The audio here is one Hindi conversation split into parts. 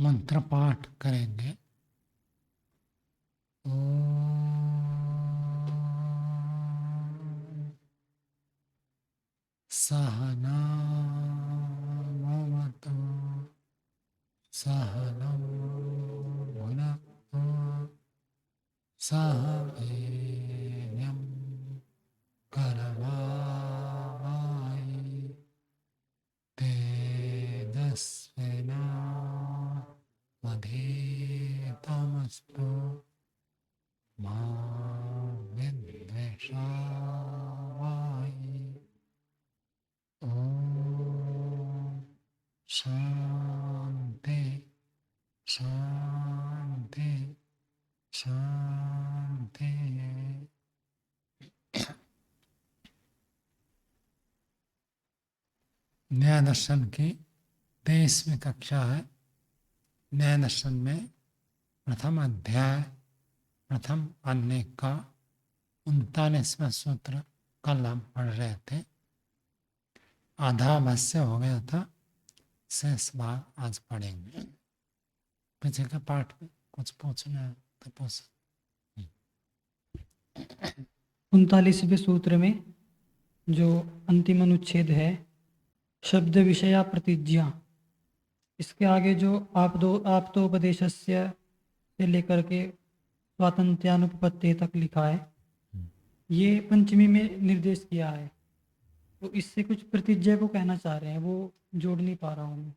मंत्र पाठ करेंगे। सहना भवतु सहनौ भुनक्तु सह वीर्यं करवावहै तेजस्विनावधीतमस्तु मा विद्विषावहै। ओम शांति शांति शांति। न्याय दर्शन की 23वीं कक्षा है। न्याय दर्शन में प्रथम अध्याय प्रथम अन्य का 39वां सूत्र कल हम पढ़ रहे थे। आधा भाष्य हो गया था, शेष भाग आज पढ़ेंगे। पीछे के पाठ में कुछ पूछना है तो पूछ। 39वें सूत्र में जो अंतिम अनुच्छेद है शब्द विषया प्रतिज्ञा, इसके आगे जो आप्तोपदेशस्य से लेकर के स्वातंत्र्यानुपपत्ति तक लिखा है, ये पंचमी में निर्देश किया है। तो इससे कुछ प्रतिज्ञा को कहना चाह रहे हैं, वो जोड़ नहीं पा रहा हूँ।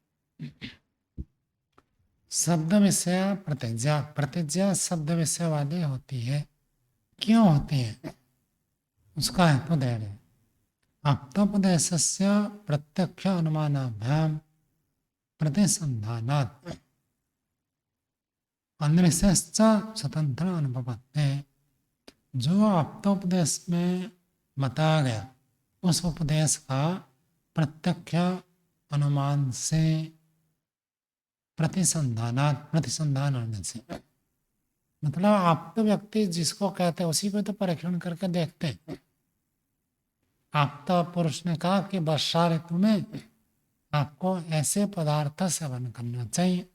शब्द विषय प्रतिज्ञा, प्रतिज्ञा शब्द विषय वाली होती है। क्यों होती है उसका हेतु दे रहे। आप्तोपदेशस्य प्रत्यक्ष अनुमानाभ्याम प्रतिसंधानात् अन्यश्च स्वतंत्र अनुपपत्ति। जो आप्तोपदेश में बताया गया उस उपदेश का प्रत्यक्ष अनुमान से प्रतिसंधानात्, प्रतिसंधान होने से, मतलब आप्त व्यक्ति जिसको कहते हैं उसी को तो परीक्षण करके देखते हैं। आप्त पुरुष ने कहा कि वर्षा ऋतु में आपको ऐसे पदार्थ सेवन करना चाहिए,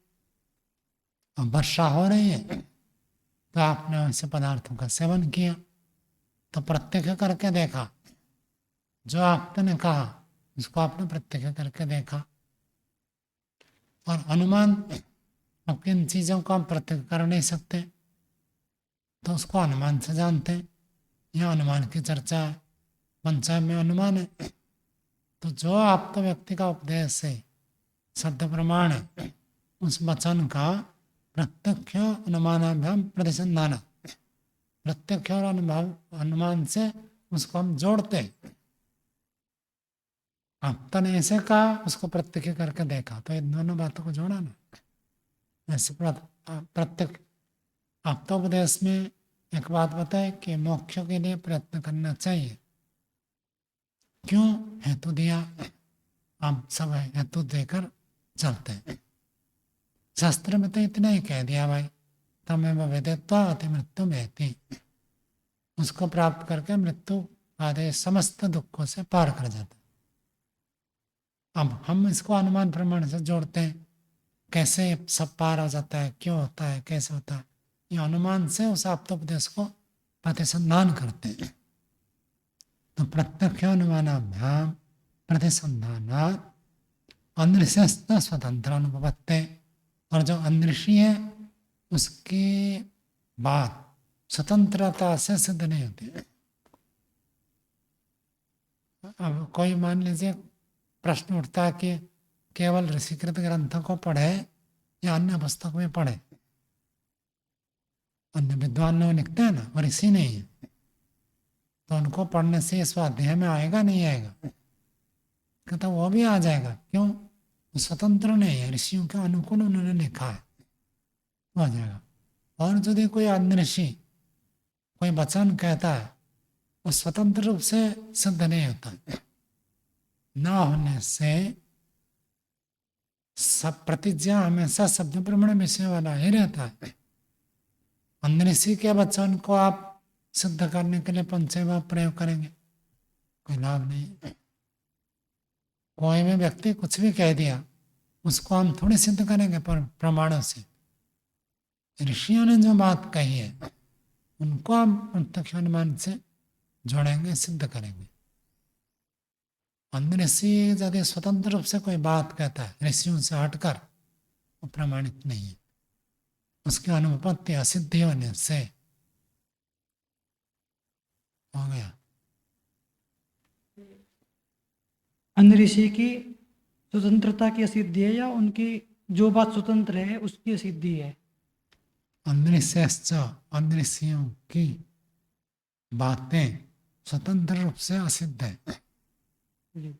और वर्षा हो रही है तो आपने ऐसे पदार्थों का सेवन किया, तो प्रत्यक्ष करके देखा। जो आपने कहा उसको आपने प्रत्यक्ष करके देखा। और अनुमान, अब किन चीज़ों को हम प्रत्यक्ष कर नहीं सकते तो उसको अनुमान से जानते हैं। यह अनुमान की चर्चा है, पंचायत में अनुमान है। तो जो आप तो व्यक्ति का उपदेश है, शब्द प्रमाण है, उस वचन का प्रत्यक्ष अनुमानाभ्याम प्रतिसंधान, प्रत्यक्ष और अनुमान से उसको हम जोड़ते हैं। आप तो ने ऐसे कहा, उसको प्रत्यक्ष करके देखा, तो इन दोनों बातों को जोड़ा ना। ऐसे प्रत्यक्ष आप्तोपदेश में एक बात बताए कि मोक्ष के लिए प्रयत्न करना चाहिए। क्यों हेतु दिया, आप सब हेतु देकर चलते हैं। शास्त्र में तो इतना ही कह दिया भाई, तमेव वेदेत्वा अति मृत्यु में, उसको प्राप्त करके मृत्यु आदि समस्त दुखों से पार कर जाता। अब हम इसको अनुमान प्रमाण से जोड़ते हैं, कैसे सब पार हो जाता है, क्यों होता है, कैसे होता है, ये अनुमान से उस आप्तोपदेश को प्रतिसंधान करते हैं। तो प्रत्यक्ष अनुमानाभ्याम प्रतिसंधानात् अदृश्यस्त स्वतंत्र अनुपपत्ति, और जो अदृश्य है उसकी बात स्वतंत्रता से सिद्ध नहीं होती। अब कोई मान लीजिए प्रश्न उठता है कि केवल ऋषिकृत ग्रंथों को पढ़े या अन्य पुस्तक में पढ़े। अन्य विद्वान लोग लिखते हैं ना, और ऋषि नहीं है, तो उनको पढ़ने से स्वाध्याय में आएगा नहीं आएगा? कहता वो भी आ जाएगा। क्यों? वो स्वतंत्र नहीं है, ऋषियों के अनुकूल उन्होंने लिखा है, वो आ जाएगा। और यदि कोई अन्य ऋषि कोई वचन कहता है, वो स्वतंत्र रूप से सिद्ध नहीं होता। ना होने से सब प्रतिज्ञा हमेशा शब्द प्रमाण विषय वाला ही रहता है। अन्य ऋषि के वचन को आप सिद्ध करने के लिए पंचेवा प्रयोग करेंगे, कोई लाभ नहीं। कोई भी व्यक्ति कुछ भी कह दिया, उसको हम थोड़ी सिद्ध करेंगे पर प्रमाणों से। ऋषियों ने जो बात कही है उनको हम प्रत्यक्ष अनुमान से जोड़ेंगे, सिद्ध करेंगे। अन्य ऋषि यदि स्वतंत्र रूप से कोई बात कहता है ऋषियों से हटकर, वो प्रमाणित नहीं है। उसकी अनुपत्ति असिद्धि होने से हो गया। अन्य ऋषि की स्वतंत्रता की असिद्धि है या उनकी जो बात स्वतंत्र है उसकी असिद्धि है? अन्य ऋषियों की बातें स्वतंत्र रूप से असिद्ध है। जी।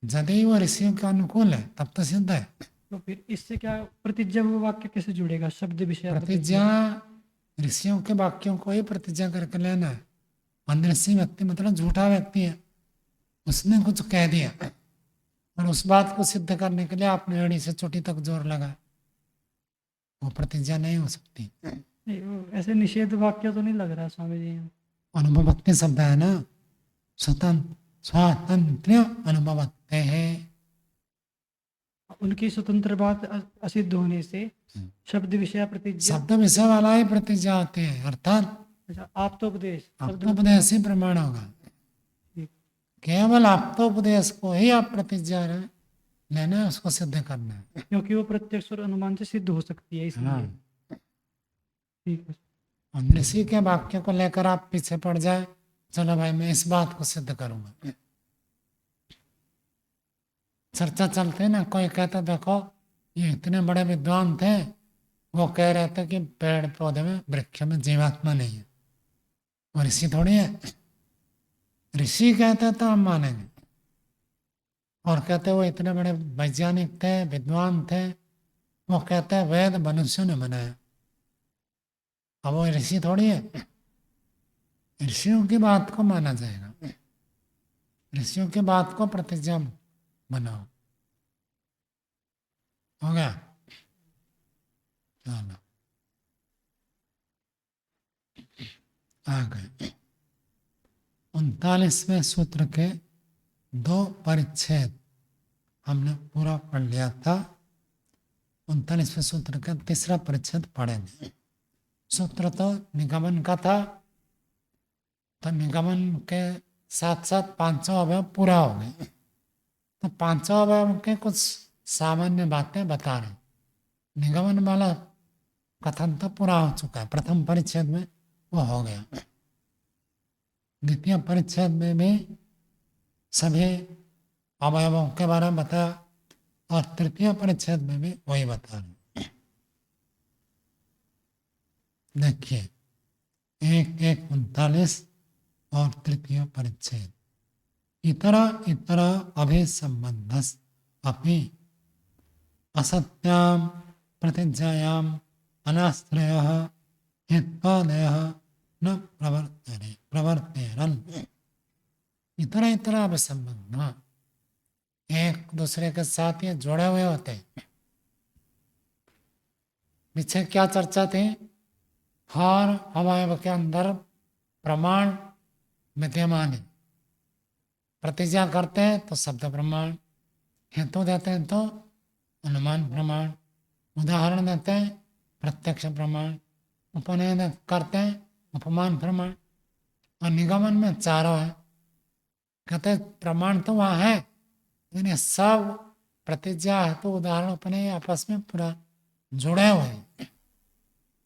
यदि वो ऋषियों के अनुकूल है तब तो सिद्ध है। तो फिर इससे क्या प्रतिज्ञा वो वाक्य कैसे जुड़ेगा? शब्द विषय प्रतिज्ञा ऋषियों के वाक्यों को ही प्रतिज्ञा करके लेना है। अन्य ऋषि व्यक्ति मतलब झूठा व्यक्ति है, उसने कुछ कह दिया और उस बात को सिद्ध करने के लिए आपने एड़ी से चोटी तक जोर लगा, वो प्रतिज्ञा नहीं हो सकती। नहीं, वो ऐसे निषेध वाक्य तो नहीं लग रहा स्वामी जी। अनुभवक्ति शब्द है ना, स्वतंत्र स्वातंत्र्य अनुभवक्ते है। उनकी स्वतंत्र बात असिद्ध होने से शब्द विषय प्रतिज्ञा, शब्द विषय वाला ही प्रतिज्ञा होती है, अर्थात अच्छा आप्तोपदेश शब्द आप्तोपदेश ही प्रमाण होगा। ठीक। केवल आप्तोपदेश को ही आप प्रतिज्ञा लेना है, उसको सिद्ध करना है। क्योंकि वो प्रत्यक्ष और अनुमान से सिद्ध हो सकती है इसलिए। हाँ। ठीक है। और ऋषि के वाक्य को लेकर आप पीछे पड़ जाए, चलो भाई मैं इस बात को सिद्ध करूंगा। चर्चा चलते ना, कोई कहता देखो ये इतने बड़े विद्वान थे, वो कह रहे थे कि पेड़ पौधे में वृक्ष में जीवात्मा नहीं है, वो ऋषि थोड़ी है। ऋषि कहते तो हम मानेंगे, और कहते वो इतने बड़े वैज्ञानिक थे, विद्वान थे, वो कहते वेद मनुष्य ने बनाया, अब वो ऋषि थोड़ी है। ऋषियों की बात को माना जाएगा, ऋषियों की बात को प्रतिज्ञा बनाओ। हो गया? चलो आ गए 39वें सूत्र के 2 परिच्छेद हमने पूरा पढ़ लिया था। 39वें सूत्र का 3रा परिच्छेद पढ़ेंगे। सूत्र तो निगमन का था, तो निगमन के साथ साथ 5 अवयव पूरा हो गए, तो 5 अवयव के कुछ सामान्य बातें बता रहे। निगमन वाला कथन तो पूरा हो चुका है, प्रथम परिच्छेद में वो हो गया। द्वितीय परिच्छेद में भी सभी अवयवों के बारे में बताया, और तृतीय परिच्छेद में भी वही बता रहे। देखिए 1:39 और तृतीय परिच्छेद। इतर अभिसंबंधस् अपि असत्यां प्रतिज्ञायां अनाश्रयः हेत्वादयः न प्रवर्तेरन्। इतर अभिसंबंध एक दूसरे के साथ ये जुड़े हुए होते हैं। पीछे क्या चर्चा थी? हर अवयव के अंदर प्रमाण विद्यमान है। प्रतिज्ञा करते हैं तो शब्द प्रमाण, हेतु देते हैं तो अनुमान प्रमाण, उदाहरण देते हैं प्रत्यक्ष प्रमाण, उपनयन करते हैं उपमान प्रमाण, और निगमन में चारों है। कहते प्रमाण तो वहाँ है, लेकिन सब प्रतिज्ञा हेतु उदाहरण उपनयन आपस में पूरा जुड़े हुए हैं,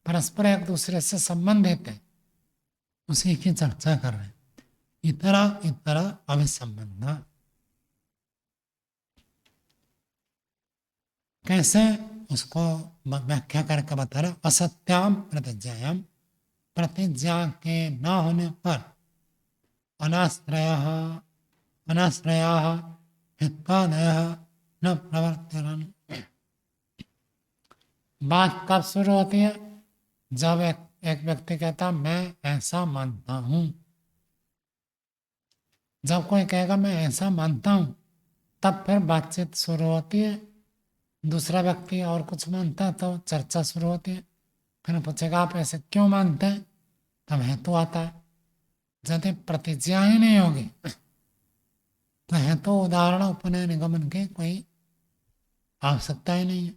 परस्पर एक दूसरे से संबंधित है, उसी की चर्चा कर रहे हैं। इतर अभिसंबंध कैसे, उसको व्याख्या करके बता रहे। असत्याम प्रतिज्ञायाम, प्रतिज्ञा के न होने पर अनाश्रयाः हित्वादयः न प्रवर्तेरन्। बात कब शुरू होती है? जब एक व्यक्ति कहता मैं ऐसा मानता हूं। जब कोई कहेगा मैं ऐसा मानता हूं, तब फिर बातचीत शुरू होती है। दूसरा व्यक्ति और कुछ मानता है तो चर्चा शुरू होती है। फिर पूछेगा आप ऐसे क्यों मानते हैं, तब हेतु आता है। यदि प्रतिज्ञा ही नहीं होगी तो हेतु उदाहरण उपनयन निगमन के कोई आवश्यकता ही नहीं है।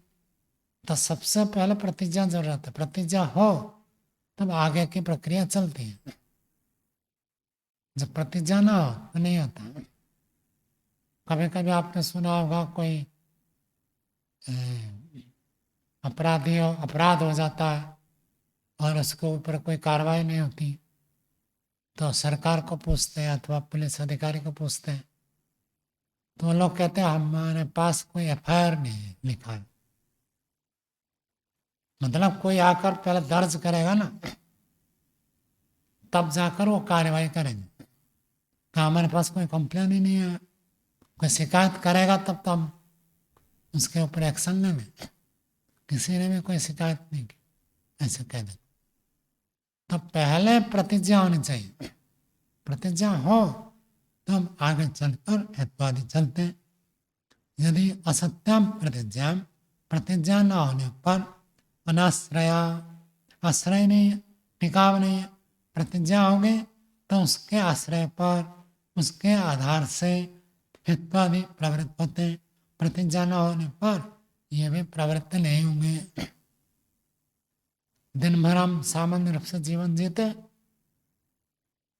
तो सबसे पहले प्रतिज्ञा जरूरत है। प्रतिज्ञा हो तब आगे की प्रक्रिया चलती है। जब प्रतिज्ञा ना हो तो नहीं होता। कभी कभी आपने सुना होगा कोई अपराध हो जाता है और उसके ऊपर कोई कार्रवाई नहीं होती, तो सरकार को पूछते हैं अथवा पुलिस अधिकारी को पूछते हैं, तो वो लोग कहते हैं हमारे पास कोई एफआईआर नहीं लिखा है। मतलब कोई आकर पहले दर्ज करेगा ना, तब जाकर वो कार्रवाई करेंगे। तो हमारे पास कोई कंप्लेन ही नहीं है, कोई शिकायत करेगा तब तो हम उसके ऊपर एक्शन लेंगे। किसी ने भी कोई शिकायत नहीं की, ऐसे कह दें। तो पहले प्रतिज्ञा होनी चाहिए। प्रतिज्ञा हो तो हम आगे चलकर हेतुवादी चलते हैं। यदि असत्यम प्रतिज्ञा, प्रतिज्ञा न होने पर अनाश्रया, आश्रय नहीं है, टिकाव नहीं है। प्रतिज्ञा होगी तो उसके आश्रय पर, उसके आधार से हेतुवादी प्रवृत्त होते हैं। प्रतिज्ञा न होने पर ये भी प्रवृत्त नहीं होंगे। दिन भर हम सामान्य रूप से जीवन जीते,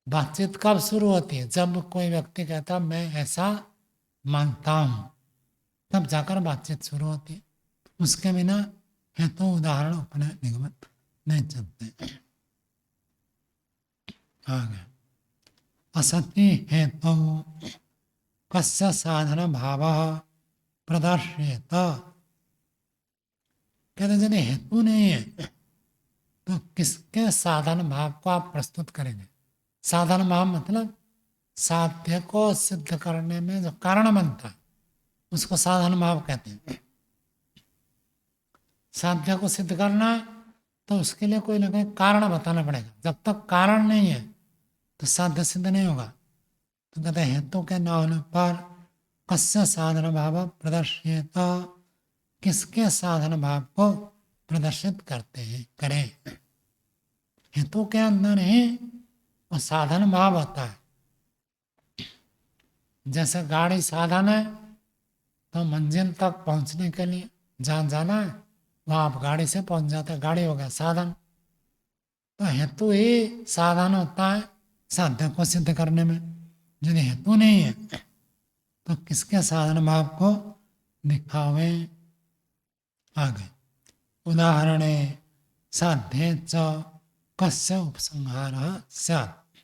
बातचीत कब शुरू होती है? जब कोई व्यक्ति कहता मैं ऐसा मानता हूं, तब जाकर बातचीत शुरू होती है। उसके बिना हेतु उदाहरण अपने निगमन नहीं चलते। आगे असति हेतु कस्य साधन भाव प्रदर्शित। कहते यदि हेतु नहीं है तो किसके साधन भाव को आप प्रस्तुत करेंगे? साधन भाव मतलब साध्य को सिद्ध करने में जो कारण बनता है उसको साधन भाव कहते हैं। साध्य को सिद्ध करना है तो उसके लिए कोई ना कोई कारण बताना पड़ेगा। जब तक कारण नहीं है तो साध्य सिद्ध नहीं होगा। तो कहते हैं हेतु के न होने पर कस्य साधन भाव प्रदर्शित, किसके साधन भाव को प्रदर्शित करते हैं, करें। हेतु के अंदर ही वो साधन भाव होता है। जैसे गाड़ी साधन है तो मंजिल तक पहुंचने के लिए जहाँ जाना है वहाँ आप गाड़ी से पहुंच जाते हैं, गाड़ी हो गया साधन। तो हेतु ही साधन होता है साध्य को सिद्ध करने में। यदि हेतु नहीं है तो किसके साधन भाव को दिखावे। आगे उदाहरण साध्ये च कस्य उपसंहार स्यात्।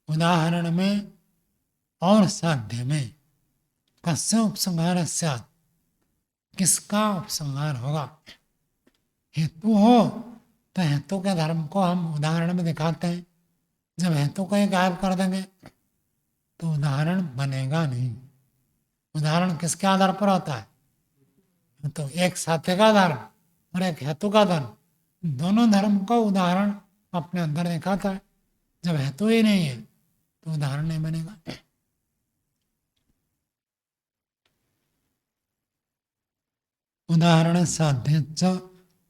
उदाहरण में और साध्य में कस्य उपसंहार स्यात्, किसका उपसंहार होगा। हेतु हो तो हेतु के धर्म को हम उदाहरण में दिखाते हैं। जब हेतु को ही गायब कर देंगे तो उदाहरण बनेगा नहीं। उदाहरण किसके आधार पर होता है? तो एक साध्य का धर्म और एक हेतु का धर्म, दोनों धर्म को उदाहरण अपने अंदर दिखाता है। जब हेतु ही नहीं है तो उदाहरण नहीं बनेगा। उदाहरण साध्य च,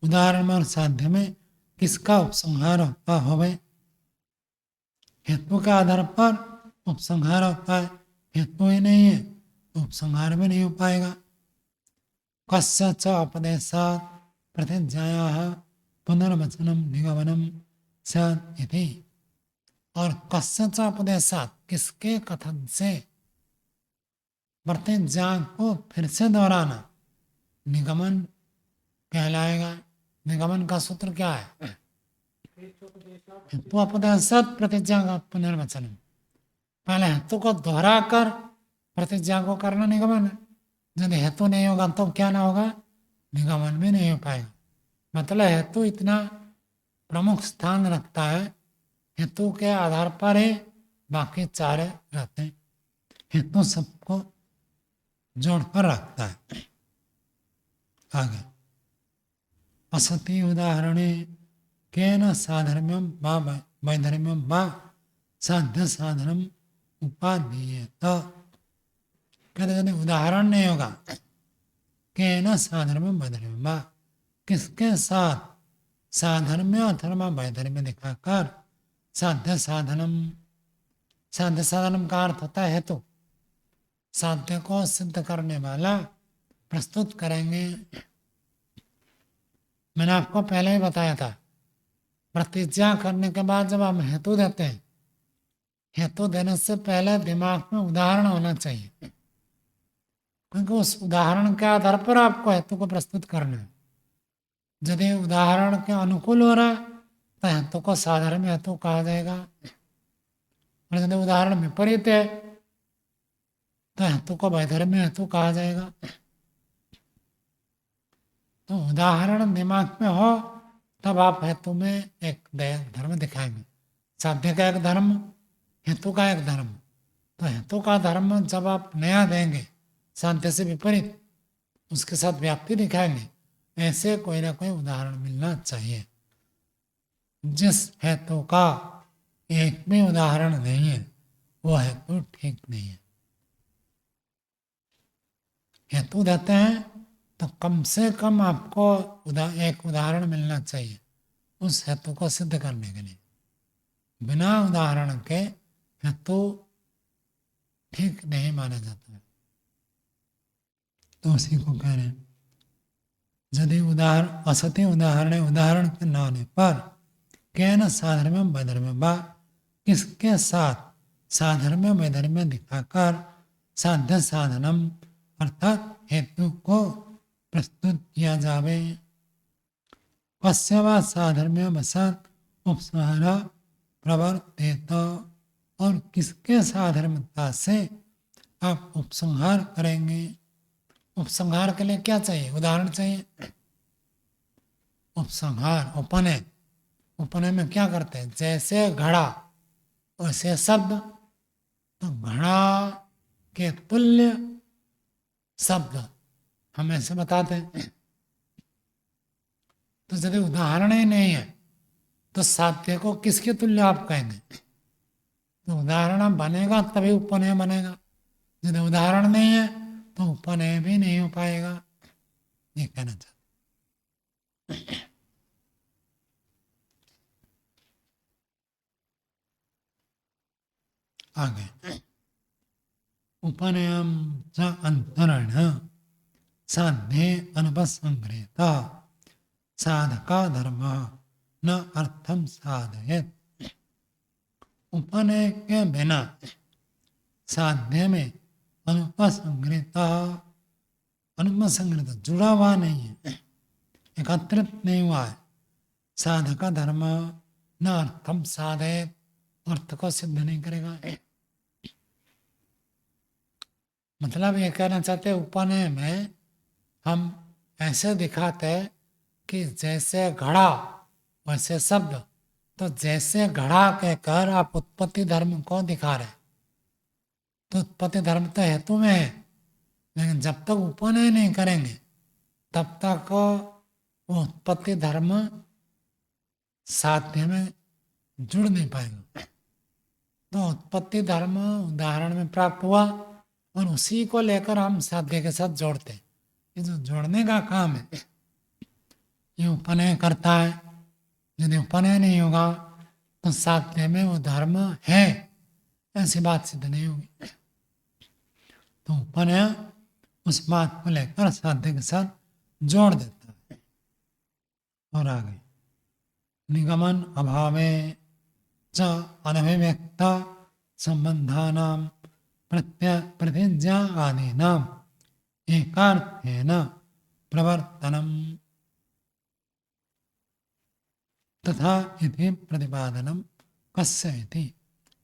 उदाहरण और साध्य में किसका उपसंहार होता होवे। हेतु के आधार पर उपसंहार होता है। हेतु ही नहीं है तो उपसंहार भी नहीं हो पाएगा। कस्य च उपदेशात् प्रतिज्ञायाः पुनर्वचनम निगमनम स्यात् इति। और कस्य च उपदेशात्, किसके कथन से, प्रतिज्ञा को फिर से दोहराना निगमन कहलाएगा। निगमन का सूत्र क्या है? हेतु उपदेशात् प्रतिज्ञा का पुनर्वचन। पहले हेतु को दोहरा कर प्रतिज्ञा को करना निगमन है। यदि हेतु नहीं होगा तो क्या ना होगा? निगमन भी नहीं हो पाएगा। मतलब हेतु इतना प्रमुख स्थान रखता है, हेतु के आधार पर ही बाकी चार रहते हैं। हेतु सबको जोड़कर रखता है। आगे असति उदाहरणे केन साधर्म्यम वा वैधर्म्यम वा साध्य साधनम उपादीयेत। कहते यदि उदाहरण नहीं होगा, केन साधर्म्यम वैधर्म्यम वा, किसके साथ साधर्म्य अथवा वैधर्म्य दिखाकर साध्य साधनम, साध्य साधनम का अर्थ होता है हेतु, साध्य को सिद्ध करने वाला प्रस्तुत करेंगे। मैंने आपको पहले ही बताया था, प्रतिज्ञा करने के बाद जब हम हेतु देते हैं, हेतु देने से पहले दिमाग में उदाहरण होना चाहिए, क्योंकि उस उदाहरण के आधार पर आपको हेतु को प्रस्तुत करना है। यदि उदाहरण के अनुकूल हो रहा है तो हेतु को साधारण हेतु कहा जाएगा, और यदि उदाहरण विपरीत है तो हेतु को वैधर्म्य हेतु कहा जाएगा। तो उदाहरण दिमाग में हो तब आप हेतु में एक धर्म दिखाएंगे। साध्य का एक धर्म, हेतु का एक धर्म। तो हेतु का धर्म जब आप नया देंगे, साध्य से विपरीत, उसके साथ व्याप्ति दिखाएंगे, ऐसे कोई ना कोई उदाहरण मिलना चाहिए। जिस हेतु का एक भी उदाहरण नहीं है वो हेतु ठीक नहीं है। हेतु देते हैं तो कम से कम आपको एक उदाहरण मिलना चाहिए उस हेतु को सिद्ध करने के लिए। बिना उदाहरण के हेतु ठीक नहीं माना जाता है। तो उसी को कह रहे हैं, यदि असत्य उदाहरण के न होने पर केन साधर्म्यम वैधर्म्यम वा, किसके साथ साधर्म्य वैधर्म्य दिखाकर साध्य साधनम अर्थात हेतु को प्रस्तुत किया जावे। कस्य वा साधर्म्य वसात उपसंहार प्रवर्तेत, और किसके साधर्मता से आप उपसंहार करेंगे। उपसंहार के लिए क्या चाहिए? उदाहरण चाहिए। उपसंहार उपनय, उपनय में क्या करते हैं? जैसे घड़ा वैसे शब्द, तो घड़ा के तुल्य शब्द हम ऐसे बताते हैं। तो यदि उदाहरण ही नहीं है तो साध्य को किसके तुल्य आप कहेंगे? तो उदाहरण बनेगा तभी उपनय बनेगा। यदि उदाहरण नहीं है तो उपनय भी नहीं हो पाएगा, ये कहना चाहते। आगे उपनयम च अंतरण साध्य अनुपसंग्रहित साधका धर्म न अर्थम साधयेत। उपनय के बिना साध्य में अनुपसंग्रहित, अनुपसंग्रहित जुड़ा हुआ नहीं है, एकत्रित नहीं हुआ है, साधका धर्म न अर्थम साधयेत, अर्थ को सिद्ध नहीं करेगा। मतलब ये कहना चाहते उपनय में हम ऐसे दिखाते हैं कि जैसे घड़ा वैसे शब्द। तो जैसे घड़ा कहकर आप उत्पत्ति धर्म को दिखा रहे, तो उत्पत्ति धर्म तो हेतु में है, लेकिन जब तक उपनय नहीं करेंगे तब तक वो उत्पत्ति धर्म साध्य में जुड़ नहीं पाएगा। तो उत्पत्ति धर्म उदाहरण में प्राप्त हुआ और उसी को लेकर हम साध्य के साथ जोड़ते हैं। ये जो जोड़ने का काम है ये उपनय करता है। यदि उपनय नहीं होगा तो साध्य में वो धर्म है ऐसी बात सिद्ध नहीं होगी। तो उपनय उस बात को लेकर साध्य के साथ जोड़ देता है। और आगे निगमन अभावे च अनभिव्यक्त संबंधानाम प्रतिज्ञा आदीनाम एकार्थेन प्रवर्तनम तथा इति प्रतिपादनम कस्य इति।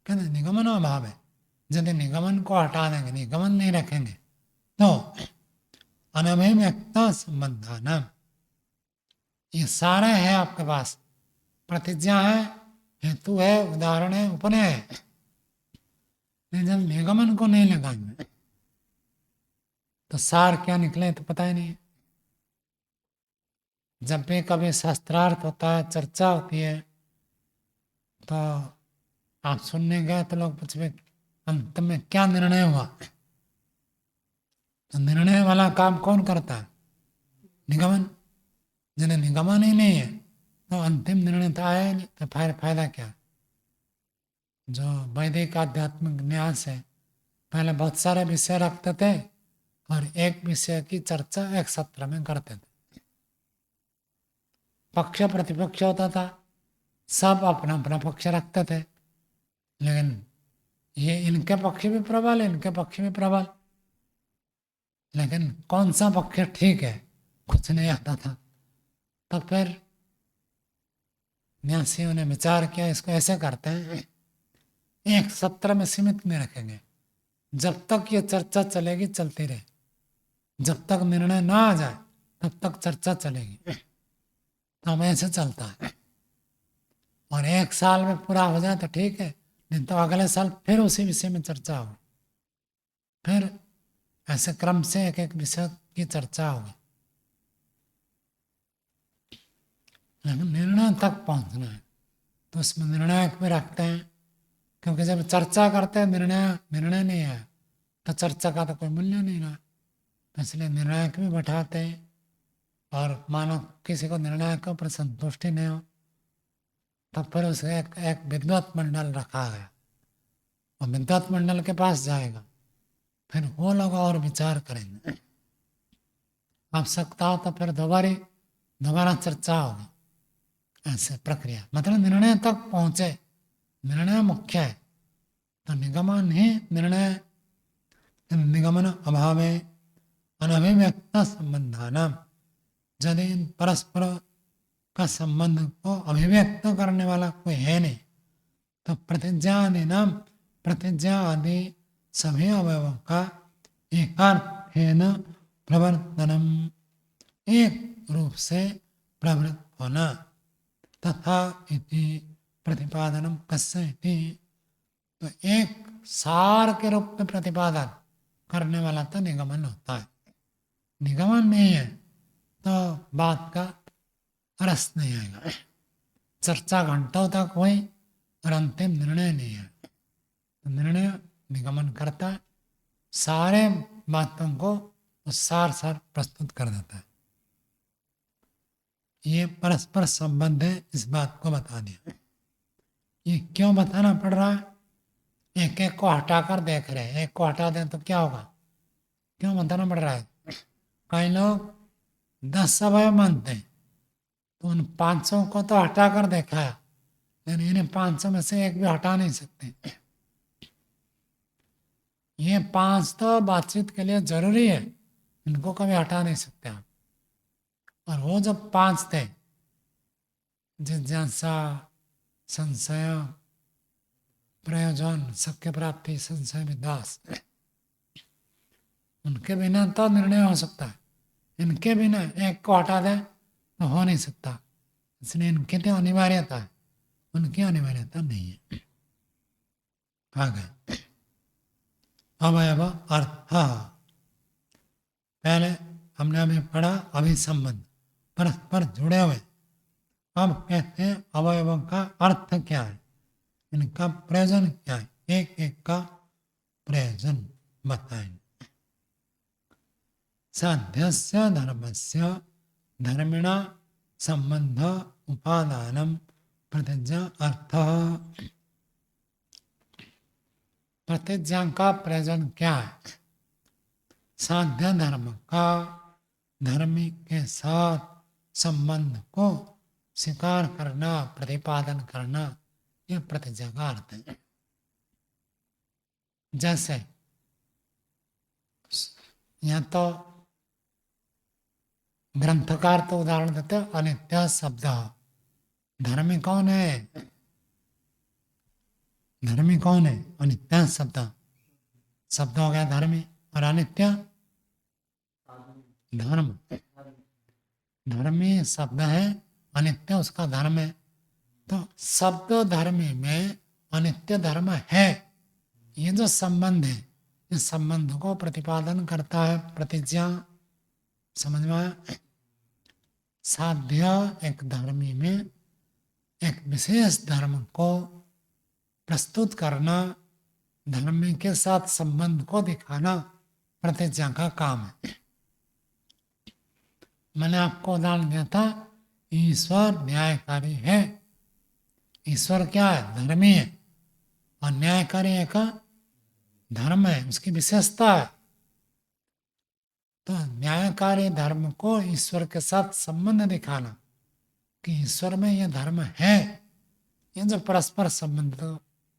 कहते निगमन अभाव है। यदि निगमन को हटा देंगे, निगमन नहीं रखेंगे, तो अनभिव्यक्त संबंधानाम, ये सारे हैं आपके पास, प्रतिज्ञा है, हेतु है, उदाहरण है, उपनय है, लेकिन जब निगमन को नहीं लगाएंगे तो सार क्या निकले तो पता ही नहीं। जब भी कभी शास्त्रार्थ होता है, चर्चा होती है, तो आप सुनने गए तो लोग पूछे अंत में क्या निर्णय हुआ। तो निर्णय वाला काम कौन करता है? निगमन। जिन्हें निगमन ही नहीं है तो अंतिम निर्णय तो आया ही नहीं, तो फायदा क्या? जो वैदिक आध्यात्मिक न्यास है, पहले बहुत सारे विषय रखते थे, और एक विषय की चर्चा एक सत्र में करते थे। पक्ष प्रतिपक्ष होता था, सब अपना अपना पक्ष रखते थे, लेकिन ये इनके पक्ष भी प्रबल, इनके पक्ष भी प्रबल, लेकिन कौन सा पक्ष ठीक है कुछ नहीं आता था। तो फिर न्यासियों ने विचार किया, इसको ऐसे करते हैं, एक सत्र में सीमित नहीं रखेंगे, जब तक ये चर्चा चलेगी चलती रहे, जब तक निर्णय ना आ जाए तब तक चर्चा चलेगी। तो हमें ऐसे चलता है, और एक साल में पूरा हो जाए तो ठीक है, नहीं तो अगले साल फिर उसी विषय में चर्चा होगी, फिर ऐसे क्रम से एक एक विषय की चर्चा होगी, लेकिन निर्णय तक पहुंचना है। तो उसमें निर्णायक भी रखते हैं, क्योंकि जब चर्चा करते हैं निर्णय नहीं है तो चर्चा का तो कोई मूल्य नहीं रहा। तो इसलिए निर्णायक भी बैठाते हैं, और मानो किसी को निर्णायक के ऊपर संतुष्टि नहीं हो तब फिर उसे एक विद्वत मंडल रखा गया, और विद्वत मंडल के पास जाएगा, फिर वो लोग और विचार करेंगे, आवश्यकता हो तो फिर दोबारा चर्चा होगी। ऐसे प्रक्रिया, मतलब निर्णय तक पहुंचे, निर्णय मुख्य है। तो निगमन ही निर्णय, निगमन अभावे अनभिव्यक्त संबंधानाम, यदि इन परस्पर का संबंध को अभिव्यक्त करने वाला कोई है नहीं, तो प्रतिज्ञा आदि सभी अवयवों का एकार्थेन प्रवर्तनम, एक रूप से प्रवृत्त होना, तथा इति प्रतिपादनम कस्य इति, तो एक सार के रूप में प्रतिपादन करने वाला तो निगमन होता है। निगमन नहीं है तो बात का रस नहीं आएगा, चर्चा घंटों तक हुई और अंतिम निर्णय नहीं है। तो निर्णय निगमन करता है, सारे बातों को सार प्रस्तुत कर देता है। ये परस्पर संबंध है, इस बात को बता दिया। ये क्यों बताना पड़ रहा है? एक एक को हटाकर देख रहे हैं, एक को हटा दें तो क्या होगा, क्यों बताना पड़ रहा है? कई लोग 10 अवयव मानते हैं, तो उन 500 को तो हटाकर देखा है, लेकिन इन्हें 500 में से एक भी हटा नहीं सकते। ये 5 तो बातचीत के लिए जरूरी है, इनको कभी हटा नहीं सकते आप। और वो जब 5 थे, जिज्ञासा, संशय, प्रयोजन, सत्य प्राप्ति, संशय विनाश, उनके बिना तो निर्णय हो सकता है, इनके बिना एक को हटा दे तो हो नहीं सकता। इसलिए इनकी तो अनिवार्यता है, उनकी अनिवार्यता नहीं है। आगे अवयव अर्थ, पहले हमने अभी पढ़ा अभिसंबंध, परस्पर जुड़े हुए। अब कहते हैं अवयवों का अर्थ क्या है, इनका प्रयोजन क्या है, एक एक का प्रयोजन बताएं। साध्यस्य धर्मस्य धर्मिणा संबंध उपादानम प्रतिज्ञा अर्थ, प्रतिज्ञा का प्रयोजन क्या है? साध्य धर्म का धर्मी के साथ संबंध को स्वीकार करना, प्रतिपादन करना, यह प्रतिज्ञा का अर्थ है। जैसे यहाँ तो ग्रंथकार तो उदाहरण देते हैं, अनित्य शब्द, धर्मी कौन है? धर्मी कौन है? अनित्य शब्द हो गया धर्मी, और अनित्य धर्म। धर्मी शब्द है, अनित्य उसका धर्म है। तो शब्द धर्मी में अनित्य धर्म है, ये जो संबंध है, इस संबंध को प्रतिपादन करता है प्रतिज्ञा। समझ में आया? साध्य एक धर्मी में एक विशेष धर्म को प्रस्तुत करना, धर्मी के साथ संबंध को दिखाना प्रतिज्ञा का काम है। मैंने आपको उदाहरण दिया था, ईश्वर न्यायकारी है। ईश्वर क्या है? धर्मी है, और न्यायकारी एक धर्म है, उसकी विशेषता है। तो न्यायकारी धर्म को ईश्वर के साथ संबंध दिखाना कि ईश्वर में यह धर्म है, ये जो परस्पर संबंध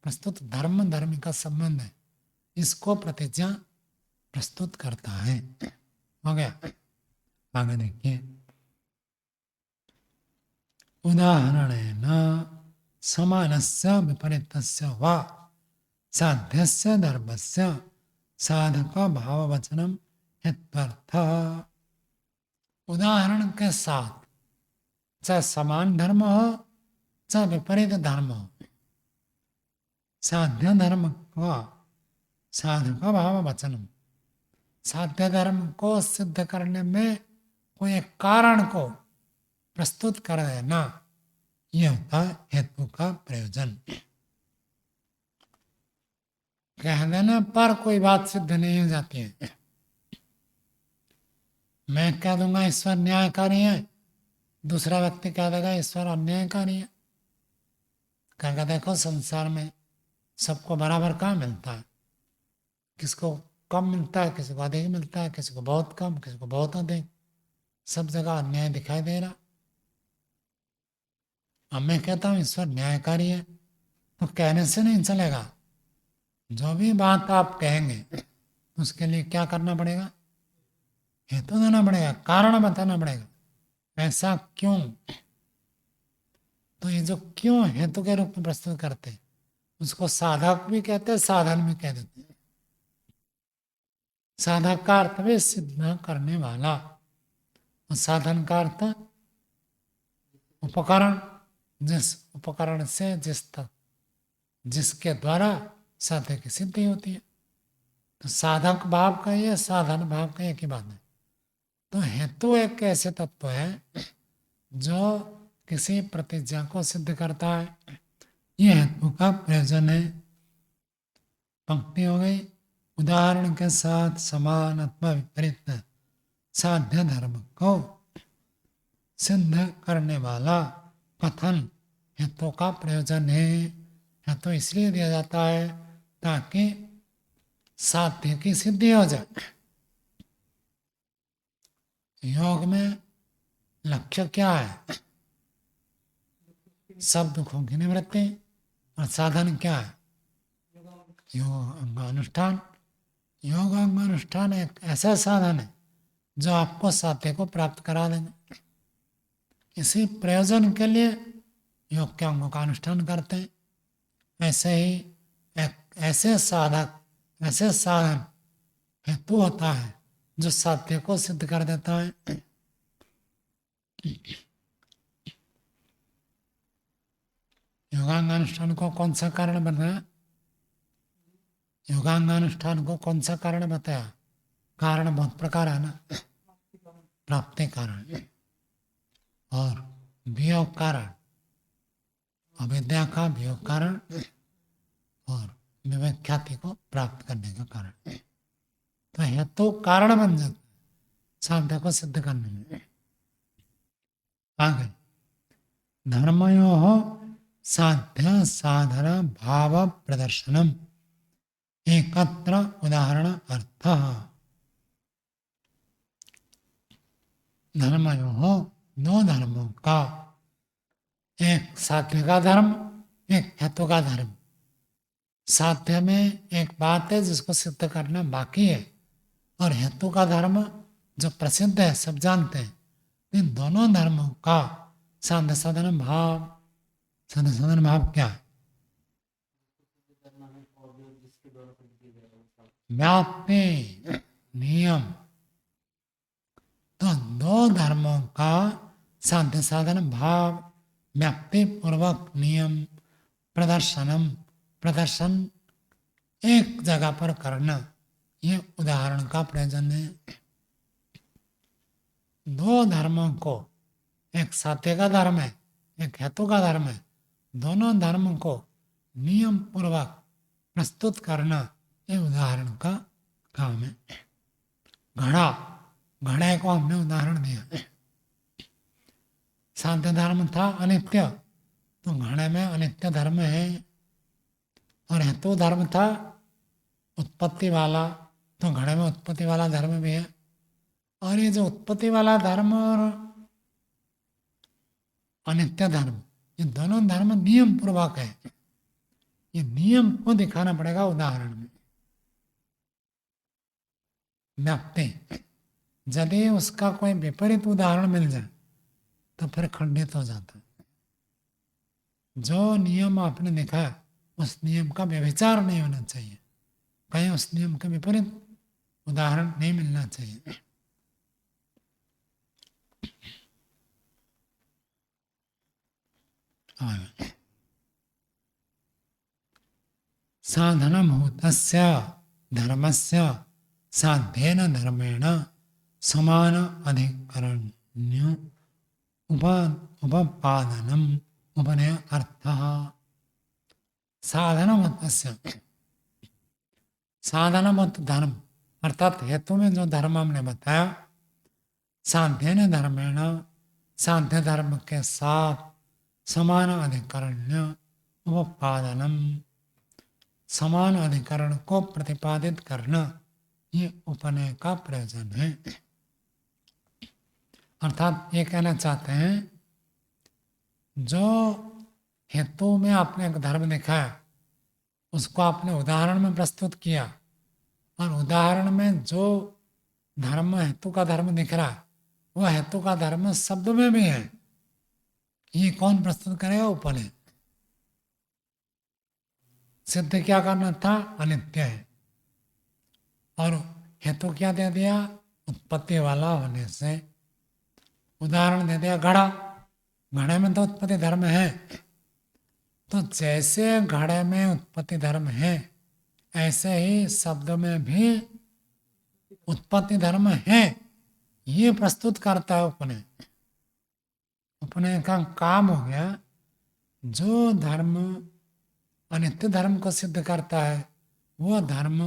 प्रस्तुत धर्म धर्म का संबंध है, इसको प्रतिज्ञा प्रस्तुत करता है। हो गया, आगे देखिए। उदाहरणेन समानस्य विपरीतस्य वा साध्यस्य धर्मस्य साधक भाववचनम हेत्वर्थ। उदाहरण के साथ, चाहे समान धर्म हो चाहे विपरीत धर्म हो, साध्य धर्म का साधक भाववचनम, साध्य धर्म को सिद्ध करने में कोई एक कारण को प्रस्तुत कर देना, यह होता है हेतु का प्रयोजन। कह देने पर कोई बात सिद्ध नहीं हो जाती है। मैं कह दूंगा ईश्वर न्यायकारी है, दूसरा व्यक्ति कह देगा ईश्वर अन्यायकारी है। कहेगा देखो संसार में सबको बराबर कहाँ मिलता है, किसको कम मिलता है, किसी को अधिक मिलता है, किसी को बहुत कम, किसी को बहुत अधिक, सब जगह अन्याय दिखाई दे रहा। अब मैं कहता हूँ ईश्वर न्यायकारी है, तो कहने से नहीं चलेगा। जो भी बात आप कहेंगे उसके लिए क्या करना पड़ेगा, हेतु देना पड़ेगा, कारण बताना पड़ेगा, ऐसा क्यों। तो ये जो क्यों हेतु के रूप में प्रस्तुत करते, उसको साधक भी कहते हैं, साधन भी कह देते हैं। साधक का अर्थ भी सिद्ध करने वाला, और साधन का अर्थ उपकरण, जिस उपकरण से जिसके द्वारा साध्य की सिद्धि होती है। तो साधक भाव का या साधन भाव का एक ही बात है। तो हेतु एक ऐसे तत्व है जो किसी प्रतिज्ञा को सिद्ध करता है, यह हेतु का प्रयोजन है। पंक्ति हो गई। उदाहरण के साथ समान अथवा विपरीत साध्य धर्म को सिद्ध करने वाला कथन हेतु का प्रयोजन है। हेतु इसलिए दिया जाता है ताकि साध्य की सिद्धि हो जाए। योग में लक्ष्य क्या है, सब दुखों की निवृत्ति, और साधन क्या है, योग अंगानुष्ठान। योग अंगानुष्ठान एक ऐसा साधन है जो आपको साध्य को प्राप्त करा देंगे। इसी प्रयोजन के लिए योग के अंगों का अनुष्ठान करते हैं। ऐसे ही एक ऐसे साधन हेतु होता है जो साध्य को सिद्ध कर देता है। योगांगानुष्ठान को कौन सा कारण बताया, योगांगानुष्ठान को कौन सा कारण बताया, कारण बहुत प्रकार है ना, प्राप्ति कारण और वियोग कारण, अविद्या का वियोग कारण और विवेक ख्याति को प्राप्त करने का कारण। तो हेतु कारण बन जाता है साध्य को सिद्ध करने में। आगे धर्मयोः साध्य साधन भाव प्रदर्शनम एकत्र उदाहरण अर्थ। धर्मयोः दो धर्मों का, एक साध्य का धर्म, एक हेतु का धर्म। साध्य में एक बात है जिसको सिद्ध करना बाकी है, और हेतु का धर्म जो प्रसिद्ध है, सब जानते हैं। इन दोनों धर्मों का साध्य साधन भाव, साध्य साधन भाव क्या है, व्याप्ति नियम। तो दो धर्मों का साध्य साधन भाव, व्याप्ति पूर्वक नियम, प्रदर्शन एक जगह पर करना, ये उदाहरण का प्रयोजन है। दो धर्मों को, एक साध्य का धर्म है, एक हेतु का धर्म है, दोनों धर्मों को नियम पूर्वक प्रस्तुत करना, ये उदाहरण का काम है। घड़े को हमने उदाहरण दिया। साध्य धर्म था अनित्य, तो घड़े में अनित्य धर्म है, और हेतु धर्म था उत्पत्ति वाला, तो घड़े में उत्पत्ति वाला धर्म भी है। और ये जो उत्पत्ति वाला धर्म और अनित्य धर्म, ये दोनों धर्म नियम पूर्वक है। ये नियम को दिखाना पड़ेगा उदाहरण में। व्याप्ति, यदि उसका कोई विपरीत उदाहरण मिल जाए तो फिर खंडित हो जाता है। जो नियम आपने देखा उस नियम का व्यभिचार नहीं होना चाहिए, कहीं उस नियम के विपरीत उदाहरण नहीं मिलना चाहिए। साधनभूतस्य धर्मस्य साध्येन धर्मेण समान अधिकरण्य उपपादनम उपनय अर्थः। साधनभूतस्य, साधनभूत धर्म अर्थात हेतु में जो धर्म हमने बताया, साध्येन धर्मेण, साध्य धर्म के साथ समान अधिकरण्य उपपादनम, समान अधिकरण को प्रतिपादित करना, ये उपनय का प्रयोजन है। अर्थात ये कहना चाहते हैं, जो हेतु में आपने एक धर्म दिखाया उसको आपने उदाहरण में प्रस्तुत किया, और उदाहरण में जो धर्म हेतु का धर्म दिख रहा है वह हेतु का धर्म शब्द में भी है। ये कौन प्रस्तुत करेगा? उपनय। सिद्ध क्या करना था? अनित्य है। और हेतु क्या दे दिया? उत्पत्ति वाला होने से। उदाहरण दे दिया घड़ा, घड़े में तो उत्पत्ति धर्म है। तो जैसे घड़े में उत्पत्ति धर्म है ऐसे ही शब्द में भी उत्पत्ति धर्म है, ये प्रस्तुत करता है उपनय। उपनय का काम हो गया जो धर्म अनित्य धर्म को सिद्ध करता है वो धर्म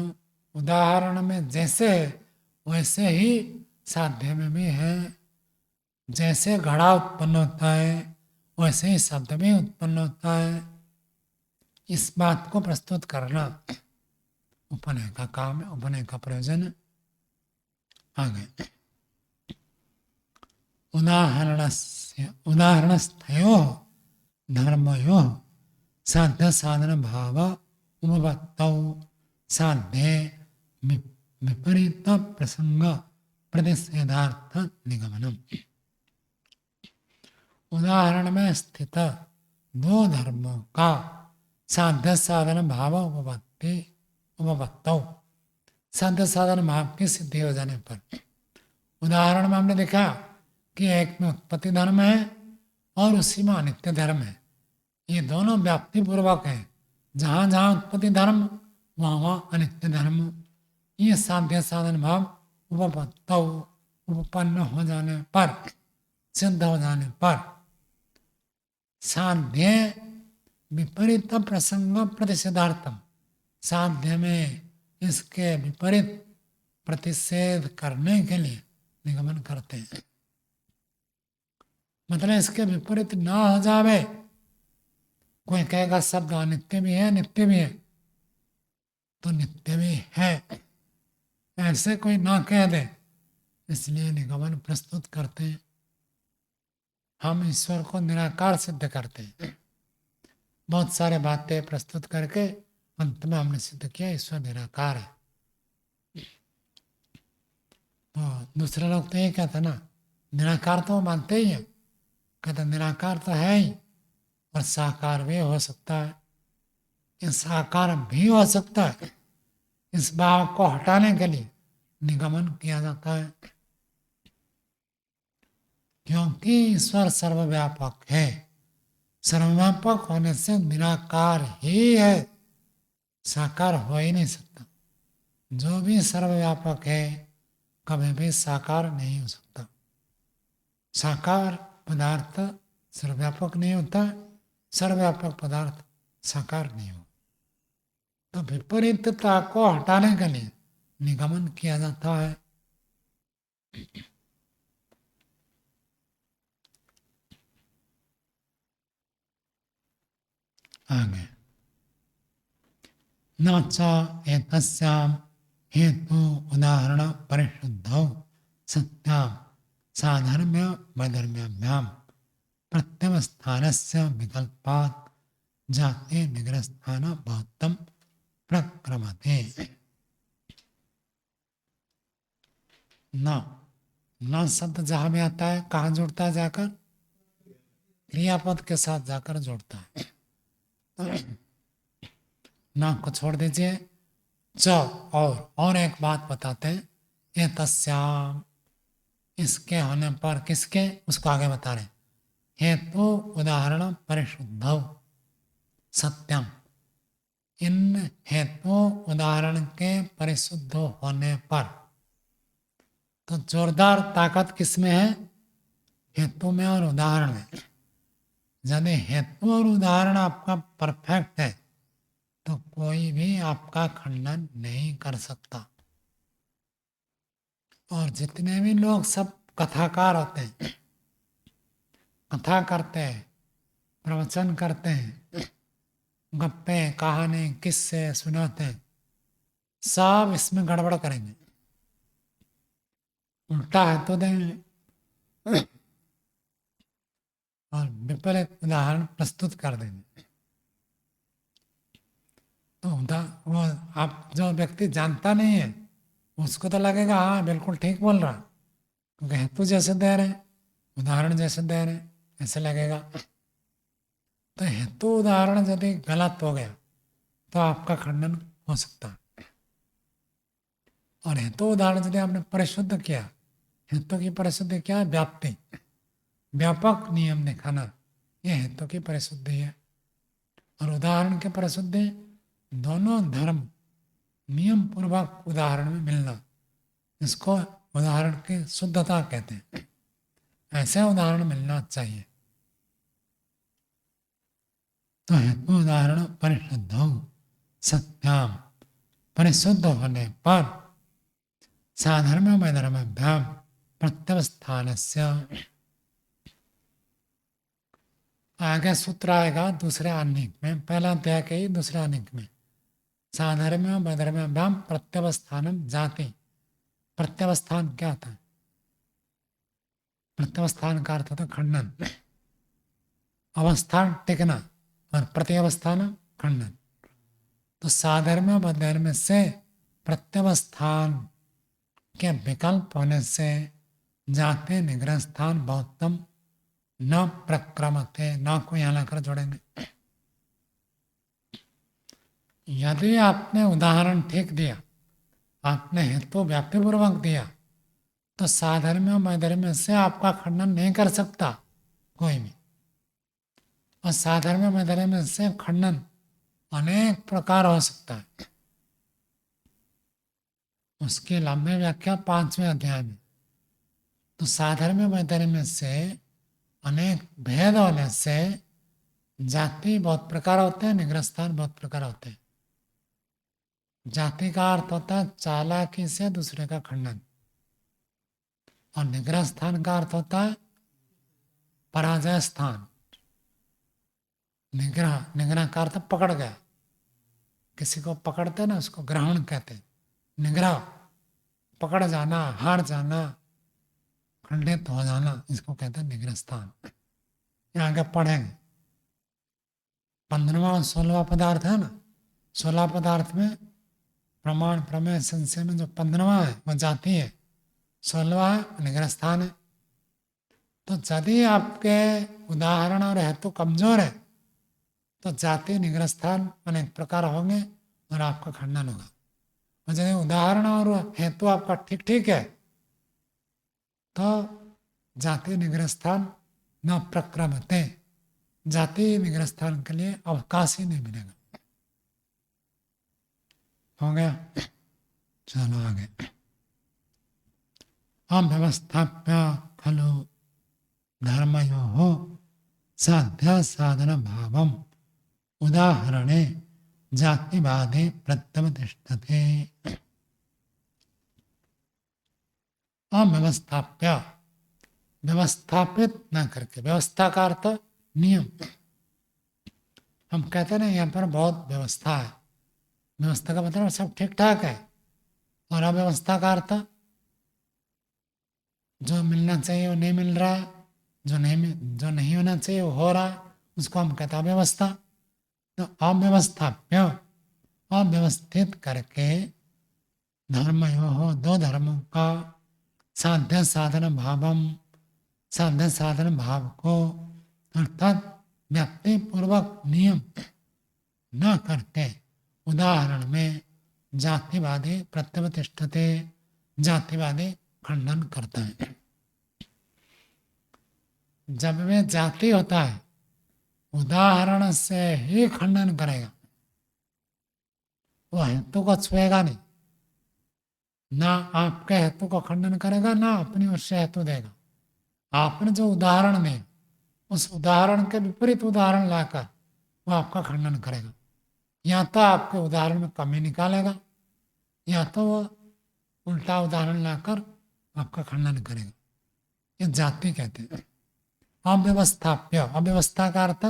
उदाहरण में जैसे है वैसे ही साध्य में भी है। जैसे घड़ा उत्पन्न होता है वैसे ही शब्द भी उत्पन्न होता है। इस बात को प्रस्तुत करना उपनय का काम है, उपनय का प्रयोजन है। आगे उदाहरणस्थयोः धर्मयोः साध्य साधन भाव उपपत्तौ साध्ये विपरीत प्रसंग प्रतिषेधार्थ निगमनम। उदाहरण में स्थित दो धर्मों का साध्य साधन भाव उपपत्तौ, साध्य साधन भाव की सिद्धि हो जाने पर, उदाहरण में हमने देखा कि एक में उत्पत्ति धर्म है और उसी में अनित्य धर्म है। ये दोनों व्याप्ति पूर्वक है। जहाँ जहाँ उत्पत्ति धर्म वहाँ वहाँ अनित्य धर्म। ये साध्य साधन भाव उपपत्तौ, उपपन्न हो जाने पर, सिद्ध हो जाने पर, साध्य विपरीत प्रसंग प्रतिषेधार्थम, साध्य में इसके विपरीत प्रतिषेध करने के लिए निगमन करते हैं। मतलब इसके विपरीत ना हो जावे। कोई कहेगा शब्द अनित्य भी है नित्य भी है, तो नित्य भी है ऐसे कोई ना कह दे, इसलिए निगमन प्रस्तुत करते हैं। हम ईश्वर को निराकार सिद्ध करते हैं। बहुत सारे बातें प्रस्तुत करके अंत में हमने सिद्ध किया ईश्वर निराकार है। तो दूसरे लोग तो ये कहते ना, निराकार तो मानते ही है, कहते निराकार तो है ही और साकार भी हो सकता है। ये साकार भी हो सकता है, इस भाव को हटाने के लिए निगमन किया जाता है। क्योंकि ईश्वर सर्वव्यापक है, सर्वव्यापक होने से निराकार ही है, साकार हो ही नहीं सकता। जो भी सर्वव्यापक है कभी भी साकार नहीं हो सकता। साकार पदार्थ सर्वव्यापक नहीं होता, सर्वव्यापक पदार्थ साकार नहीं हो। तो विपरीतता को हटाने के लिए निगमन किया जाता है। आगे न च एतस्यां हेतु उदाहरण परिशुद्धौ सत्याम साधर्म्य वैधर्म्याभ्याम प्रत्यवस्थानस्य विकल्पात् जाते निग्रहस्थान बहुत्तम प्रक्रमते। न न शब्द जहां में आता है कहाँ जुड़ता है जाकर? क्रियापद के साथ जाकर जुड़ता है। न को छोड़ दीजिए। च और एक बात बताते हैं, ये तस्याम इसके होने पर, किसके, उसको आगे बता रहे। हेतु उदाहरण परिशुद्ध सत्यम, इन हेतु उदाहरण के परिशुद्ध होने पर। तो जोरदार ताकत किसमें है? हेतु में और उदाहरण में। यदि हेतु और उदाहरण आपका परफेक्ट है तो कोई भी आपका खंडन नहीं कर सकता। और जितने भी लोग सब कथाकार होते हैं, कथा करते हैं, प्रवचन करते हैं, गप्पे कहानी किस्से सुनाते हैं, सब इसमें गड़बड़ करेंगे, उल्टा है तो देंगे और विपरीत उदाहरण प्रस्तुत कर देंगे। तो वो आप जो व्यक्ति जानता नहीं है उसको तो लगेगा हाँ बिल्कुल ठीक बोल रहा, क्योंकि हेतु जैसे दे रहे, उदाहरण जैसे दे रहे, ऐसे लगेगा। तो हेतु उदाहरण यदि गलत हो गया तो आपका खंडन हो सकता है। और हेतु उदाहरण यदि आपने परिशुद्ध किया, हेतु की परिशुद्धि क्या है? व्याप्ति, व्यापक नियम दिखाना, ये हेतु की परिशुद्धि है। और उदाहरण की परिशुद्धि दोनों धर्म नियम पूर्वक उदाहरण में मिलना, इसको उदाहरण की शुद्धता कहते हैं। ऐसे उदाहरण मिलना चाहिए। तो हेतु उदाहरण परिशुद्ध सत्याम, परिशुद्ध होने पर साधर्म वैधर्म्याभ्याम प्रत्यवस्थानस्य, आगे सूत्र आएगा दूसरे अनेक में, पहला अध्याय के ही दूसरे अनेक में। साधर्म्य वैधर्म्याभ्याम प्रत्यवस्थानम जाति। प्रत्यवस्थान क्या होता है? प्रत्यवस्थान का अर्थ होता है खंडन, अवस्थान टिकना, और प्रत्यवस्थान खंडन। तो साधर्म्य वैधर्म्य से प्रत्यवस्थान के विकल्प होने से जाते निग्रह स्थान बहुत्तम न प्रक्रमते, न को यहाँ लाकर जोड़ेंगे। यदि आपने उदाहरण ठीक दिया, आपने हेतु व्याप्तिपूर्वक दिया, तो साधर्म्य वैधर्म्य से आपका खंडन नहीं कर सकता कोई भी। और साधर्म्य वैधर्म्य से खंडन अनेक प्रकार हो सकता है। उसकी लंबी व्याख्या 5वें अध्याय में। तो साधर्म्य वैधर्म्य से अनेक भेद होने से जाति बहुत प्रकार होते हैं, निग्रह स्थान बहुत प्रकार होते हैं। जाति का अर्थ होता है चालाकी से दूसरे का खंडन, और निग्रह स्थान का अर्थ होता है पराजय स्थान। निग्रह का अर्थ पकड़ गया, किसी को पकड़ते ना उसको ग्रहण कहते हैं। निग्रह पकड़ जाना, हार जाना, खंडित हो जाना, इसको कहते हैं निग्रह स्थान। यहाँ आगे पढ़ेंगे 15वां और 16वां पदार्थ है ना। 16 पदार्थ में प्रमाण प्रमेय संशय में जो 15वां है वो जाति है, 16वां है निग्रह स्थान है। तो यदि आपके उदाहरण और हेतु कमजोर है तो जाति निग्रह स्थान अनेक प्रकार होंगे और आपका खंडन होगा। और यदि उदाहरण और हेतु आपका ठीक ठीक है तो जाति निग्रह स्थान न प्रक्रमते, जाति निग्रह स्थान के लिए अवकाश ही नहीं मिलेगा। हो गया? चलो आगे। अव्यवस्थाप्य खलु धर्मयोः साध्य साधन भावम उदाहरणे जातिवादे प्रत्यवतिष्ठते। अव्यवस्थाप्य, व्यवस्थापित न करके, व्यवस्था का अर्थ नियम। हम कहते ना यहाँ पर बहुत व्यवस्था है, व्यवस्था का मतलब सब ठीक ठाक है। और अव्यवस्था का अर्थ जो मिलना चाहिए वो नहीं मिल रहा, जो नहीं होना चाहिए वो हो रहा, उसको हम कहते हैं अव्यवस्था। तो अव्यवस्थाप्य, अव्यवस्थित करके धर्मयोः, दो धर्मों का साध्य साधन भावम, साध्य साधन भाव को अर्थात व्यक्ति पूर्वक नियम न करके, उदाहरण में जातिवादी प्रत्यवतिष्ठते, जातिवादी खंडन करता है। जब वे जाति होता है उदाहरण से ही खंडन करेगा, वो हेतु को छुएगा नहीं, ना आपके हेतु को खंडन करेगा, ना अपनी ओर से हेतु देगा। आपने जो उदाहरण दिया उस उदाहरण के विपरीत उदाहरण लाकर वो आपका खंडन करेगा। या तो आपके उदाहरण में कमी निकालेगा, या तो वो उल्टा उदाहरण लाकर आपका खंडन करेगा। ये जाति कहते हैं। अव्यवस्थाप्य, अव्यवस्था का अर्थ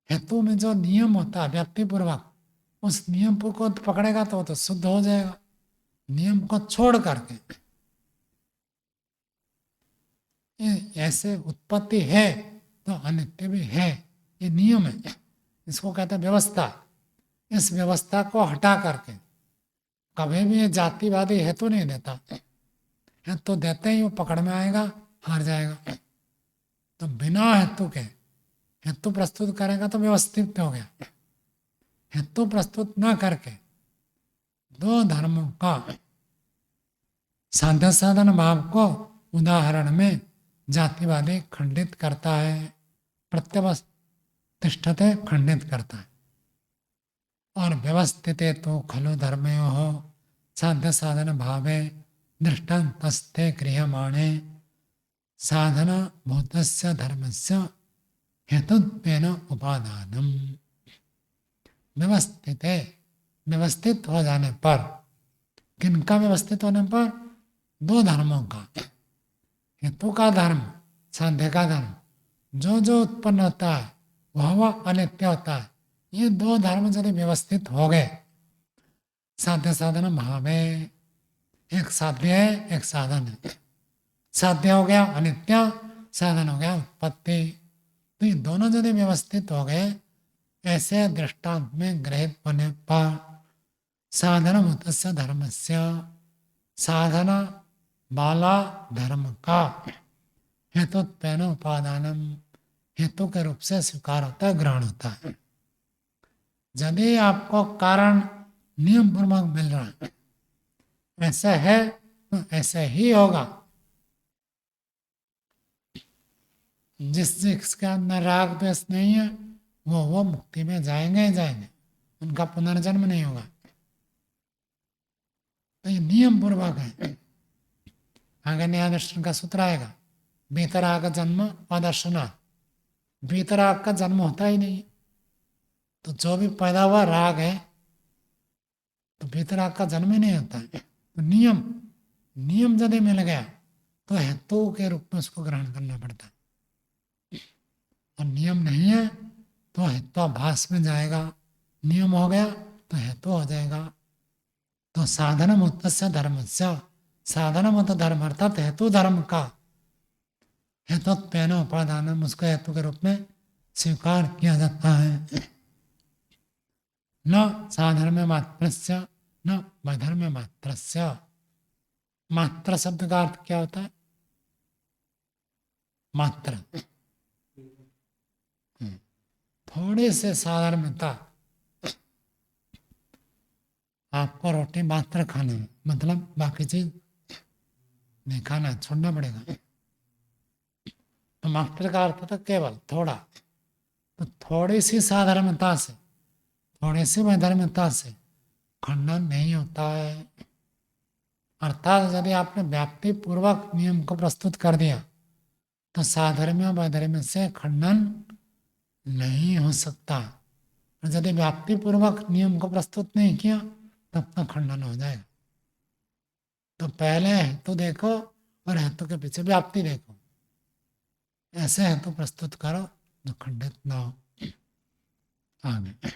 हेतु में जो नियम होता है व्यक्तिपूर्वक, उस नियम को पकड़ेगा तो वो तो शुद्ध हो जाएगा। नियम को छोड़ करके ऐसे उत्पत्ति है तो अनित्य भी है, ये नियम है, इसको कहते हैं व्यवस्था। इस व्यवस्था को हटा करके कभी भी ये जातिवादी हेतु नहीं देता, हेतु देते ही वो पकड़ में आएगा, हार जाएगा। तो बिना हेतु के हेतु प्रस्तुत करेगा तो व्यवस्थित हो गया। हेतु प्रस्तुत न करके दो धर्मों का साध्य साधन भाव को उदाहरण में जातिवादी खंडित करता है, प्रत्यवस्थिष्ठते खंडित करता है। और व्यवस्थिते तो खलु धर्मयोः साध्य साधन भावे दृष्टान्तस्थे क्रियमाणे साधन भूतस्य धर्मस्य हेतुत्वेन उपादानम। व्यवस्थित है, व्यवस्थित हो जाने पर, किनका व्यवस्थित होने पर? दो धर्मों का, हेतु का धर्म, साध्य का धर्म, जो जो उत्पन्न होता है वह अनित्य होता है। ये दो धर्म यदि व्यवस्थित हो गए साध्य साधन भाव है, एक साध्य है एक साधन है। साध्य हो गया अनित्य, साधन हो गया उत्पत्ति। तो ये दोनों यदि व्यवस्थित हो गए ऐसे दृष्टांत में ग्रहित होने पर साधन भूतस्य धर्मस्य, साधन वाला धर्म का हेतुत्वेन उपादानम, हेतु के रूप से स्वीकार होता है, ग्रहण होता है। यदि आपको कारण नियम पूर्वक मिल रहा है, ऐसा है तो ऐसे ही होगा। जिसके अंदर राग द्वेष नहीं है वो मुक्ति में जाएंगे ही जाएंगे, उनका पुनर्जन्म नहीं होगा। तो ये नियम पूर्वक है। आगे न्याय दर्शन का सूत्र आएगा, बीतराग जन्म अदर्शना। बीतराग का जन्म होता ही नहीं, तो जो भी पैदा हुआ राग है तो बीतराग का जन्म ही नहीं होता है। तो नियम यदि मिल गया तो हेतु के रूप में उसको ग्रहण करना पड़ता है। और नियम नहीं है तो हेत्वाभास में जाएगा, नियम हो गया तो हेतु हो जाएगा। तो साधनमुक्त धर्मस्य, साधनमुक्त धर्म अर्थात हेतु धर्म का हेतुत्वेन उपादानम, उसको हेतु के रूप में स्वीकार किया जाता है। न साधर्म्य मात्रस्य न वैधर्म्य मात्रस्य। मात्र शब्द का अर्थ क्या होता है? मात्र, थोड़ी से साधारणता। आपको रोटी मात्र खाना है, मतलब बाकी चीज नहीं खाना, छोड़ना पड़ेगा। तो मात्र का अर्थ था केवल थोड़ा। तो थोड़ी सी साधारणता से, थोड़ी सी वैधर्म्यता से खंडन नहीं होता है। अर्थात यदि आपने व्याप्ति पूर्वक नियम को प्रस्तुत कर दिया तो साधर्म्य वैधर्म्य से खंडन नहीं हो सकता। और यदि व्याप्ति पूर्वक नियम को प्रस्तुत नहीं किया तब तक खंडन हो जाएगा। तो पहले हेतु देखो और हेतु के पीछे व्याप्ति देखो, ऐसे हेतु प्रस्तुत करो जो खंडित ना हो। आगे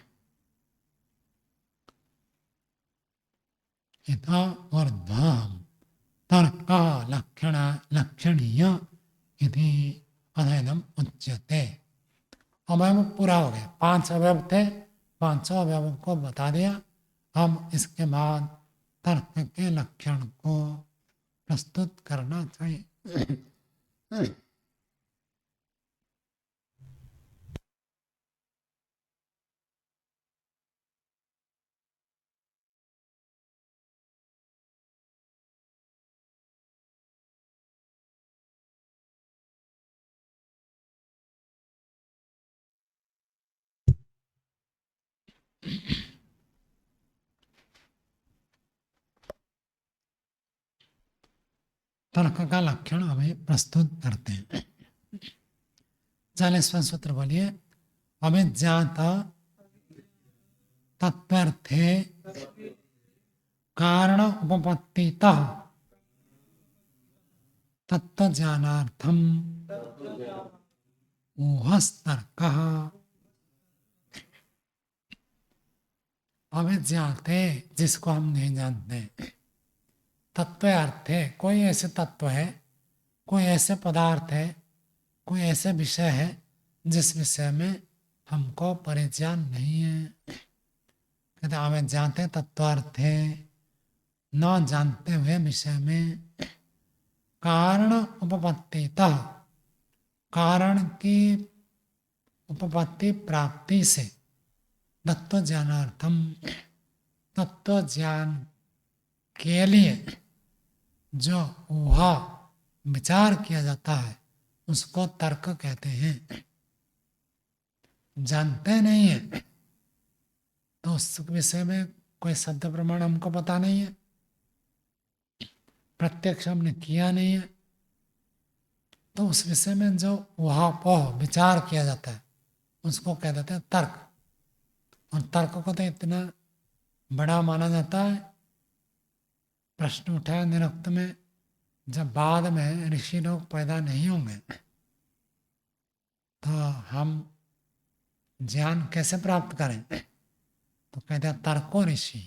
इतना ऊर्ध्वम्, तर्क लक्षणीय इति अधैनम उच्यते। अवयव पूरा हो गया, 5 अवयव थे, 5 अवयवों को बता दिया। अब इसके बाद तर्क के लक्षण को प्रस्तुत करना चाहिए। तर्क का लक्षण हमें प्रस्तुत करते हैं। 40वां सूत्र बोलिए। अविज्ञात तत्वर्थे कारण उपपत्तितः तत्वज्ञानार्थम ऊहस्तर्कः। अविज्ञात है जिसको हम नहीं जानते, तत्व अर्थ है कोई ऐसे तत्व है, कोई ऐसे पदार्थ है, कोई ऐसे विषय है जिस विषय में हमको परिज्ञान नहीं है। कहते हमें जानते तत्वार्थ है, न जानते हुए विषय में कारण उपपत्तितः, कारण की उपपत्ति प्राप्ति से, तत्व ज्ञानार्थम, तत्व ज्ञान के लिए जो ऊहा विचार किया जाता है उसको तर्क कहते हैं। जानते नहीं है तो उस विषय में कोई शब्द प्रमाण हमको पता नहीं है, प्रत्यक्ष हमने किया नहीं है, तो उस विषय में जो ऊहापोह विचार किया जाता है उसको कह देते हैं तर्क। और तर्क को तो इतना बड़ा माना जाता है, प्रश्न उठाया निरुक्त में, जब बाद में ऋषि लोग पैदा नहीं होंगे तो हम ज्ञान कैसे प्राप्त करें? तो कहते हैं तर्को ऋषि,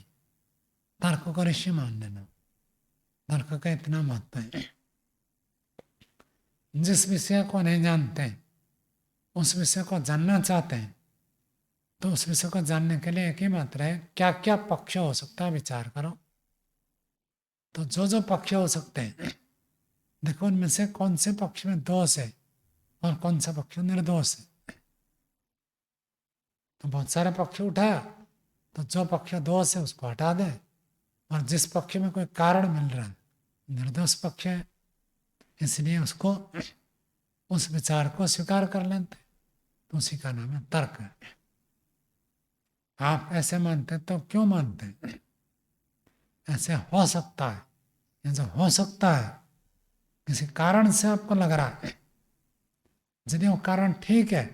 तर्क को ऋषि मान लेना। तर्क का इतना महत्व है। जिस विषय को नहीं जानते उस विषय को जानना चाहते हैं तो उस विषय को जानने के लिए एक ही मात्रा है, क्या क्या पक्ष हो सकता है विचार करो। तो जो जो पक्ष हो सकते हैं देखो, उनमें से कौन से पक्ष में दोष है और कौन सा पक्ष निर्दोष है। तो बहुत सारे पक्ष उठाया तो जो पक्ष दोष है उसको हटा दे, और जिस पक्ष में कोई कारण मिल रहा है निर्दोष पक्ष है, इसलिए उसको उस विचार को स्वीकार कर लेते, तो उसी का नाम है तर्क। आप ऐसे मानते तो क्यों मानते हैं? ऐसे हो सकता है, ये जो हो सकता है किसी कारण से आपको लग रहा है, यदि वो कारण ठीक है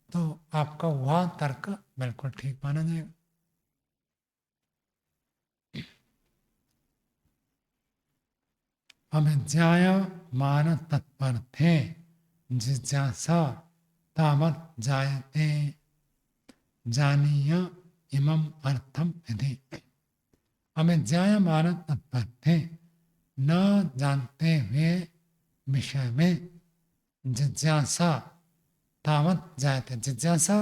तो आपका वह तर्क बिल्कुल ठीक माना जाएगा। अविद्याय मान तत्पर्थे जिज्ञासा तावत् जायते जानीय इमं अर्थम यदि। अविद्याय मान तत्पर्थे, न जानते हुए विषय में जिज्ञासा तावत् जायते, जिज्ञासा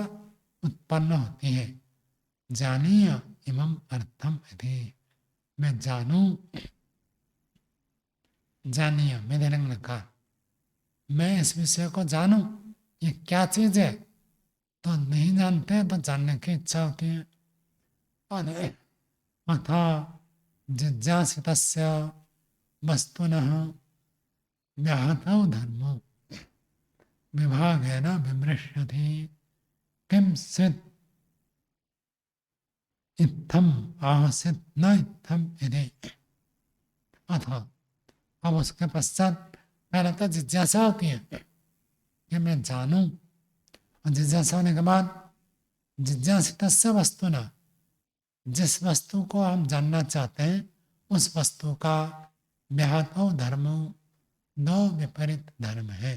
उत्पन्न होती है। जानीय इमं अर्थम यदि, मैं जानूं, जानीय मैं देने का, मैं इस विषय को जानूं ये क्या चीज है, तो नहीं जानते तो जानने की इच्छा होती है। अथा जिज्ञासितस्य वस्तुनः व्याहतौ धर्मो विभागेन विमृश्यति किं स्वित् इत्थम् आसीत् न इत्थम् इति। अथा, अब उसके पश्चात पहले तो जिज्ञासा होती है कि मैं जानूं, और जिज्ञासा होने के बाद जिज्ञासितस्य वस्तुना, जिस वस्तु को हम जानना चाहते हैं उस वस्तु का व्याहतो धर्मो, दो विपरीत धर्म है।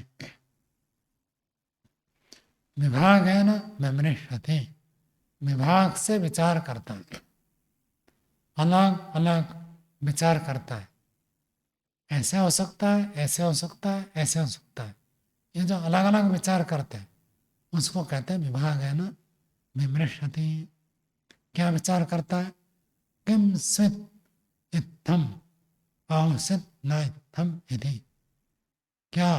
विभाग है ना विमृश्यति, विभाग से विचार करता है, अलग अलग विचार करता है। ऐसे हो सकता है, ऐसे हो सकता है, ऐसे हो सकता है। ये जो अलग अलग विचार करते हैं उसको कहते हैं विभाग, है ना। विमृशति, क्या विचार करता है? किम स्वित इत्थम औसित न इत्थम इति, क्या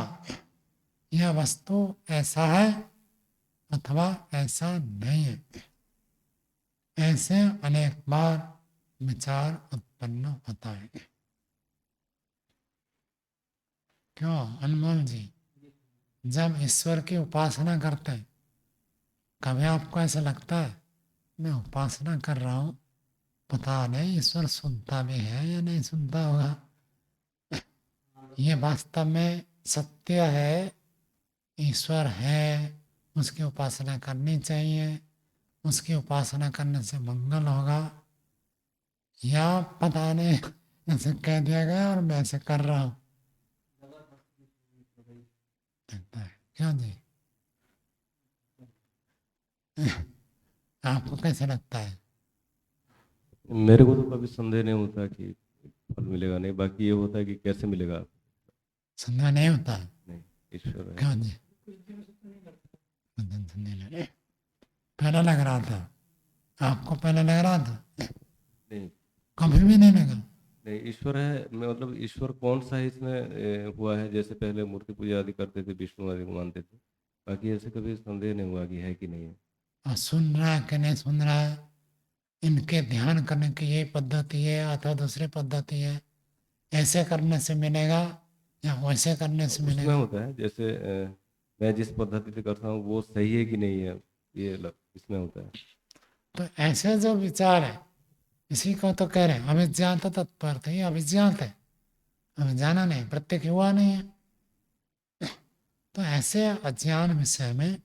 यह वस्तु ऐसा है अथवा ऐसा नहीं है। ऐसे अनेक बार विचार उत्पन्न होता है। क्यों अनमोल जी, जब ईश्वर की उपासना करते हैं कभी आपको ऐसा लगता है मैं उपासना कर रहा हूँ, पता नहीं ईश्वर सुनता भी है या नहीं सुनता होगा? ये वास्तव में सत्य है, ईश्वर है, उसकी उपासना करनी चाहिए, उसकी उपासना करने से मंगल होगा, या पता नहीं ऐसे कह दिया गया और मैं ऐसे कर रहा हूँ? लगता है क्यों जी? आपको कैसे लगता है? मेरे को तो कभी संदेह नहीं होता कि फल मिलेगा नहीं, बाकी ये होता है कि कैसे मिलेगा। संदेह नहीं होता है? नहीं, ईश्वर है। क्यों जी? पहले लग रहा था, आपको पहले लग रहा था? नहीं कभी भी नहीं लगा? नहीं, ईश्वर है। मैं मतलब ईश्वर कौन सा है इसमें हुआ है। जैसे पहले मूर्ति पूजा आदि करते थे, विष्णु आदि को मानते थे, बाकी ऐसे कभी संदेह नहीं हुआ कि है कि नहीं है। और सुन रहा है कि नहीं सुन रहा है, इनके ध्यान करने की ये पद्धति है अथवा दूसरी पद्धति है, ऐसे करने से मिलेगा या वैसे करने से उसमें मिलेगा? होता है जैसे मैं जिस पद्धति से करता हूँ वो सही है कि नहीं है, ये इसमें होता है। तो ऐसे जो विचार है इसी को तो कह रहे हैं अभिज्ञात तत्पर्थ, ही अभिज्ञात है, हमें जाना नहीं, प्रत्यक्ष हुआ नहीं है। तो ऐसे अज्ञान विषय में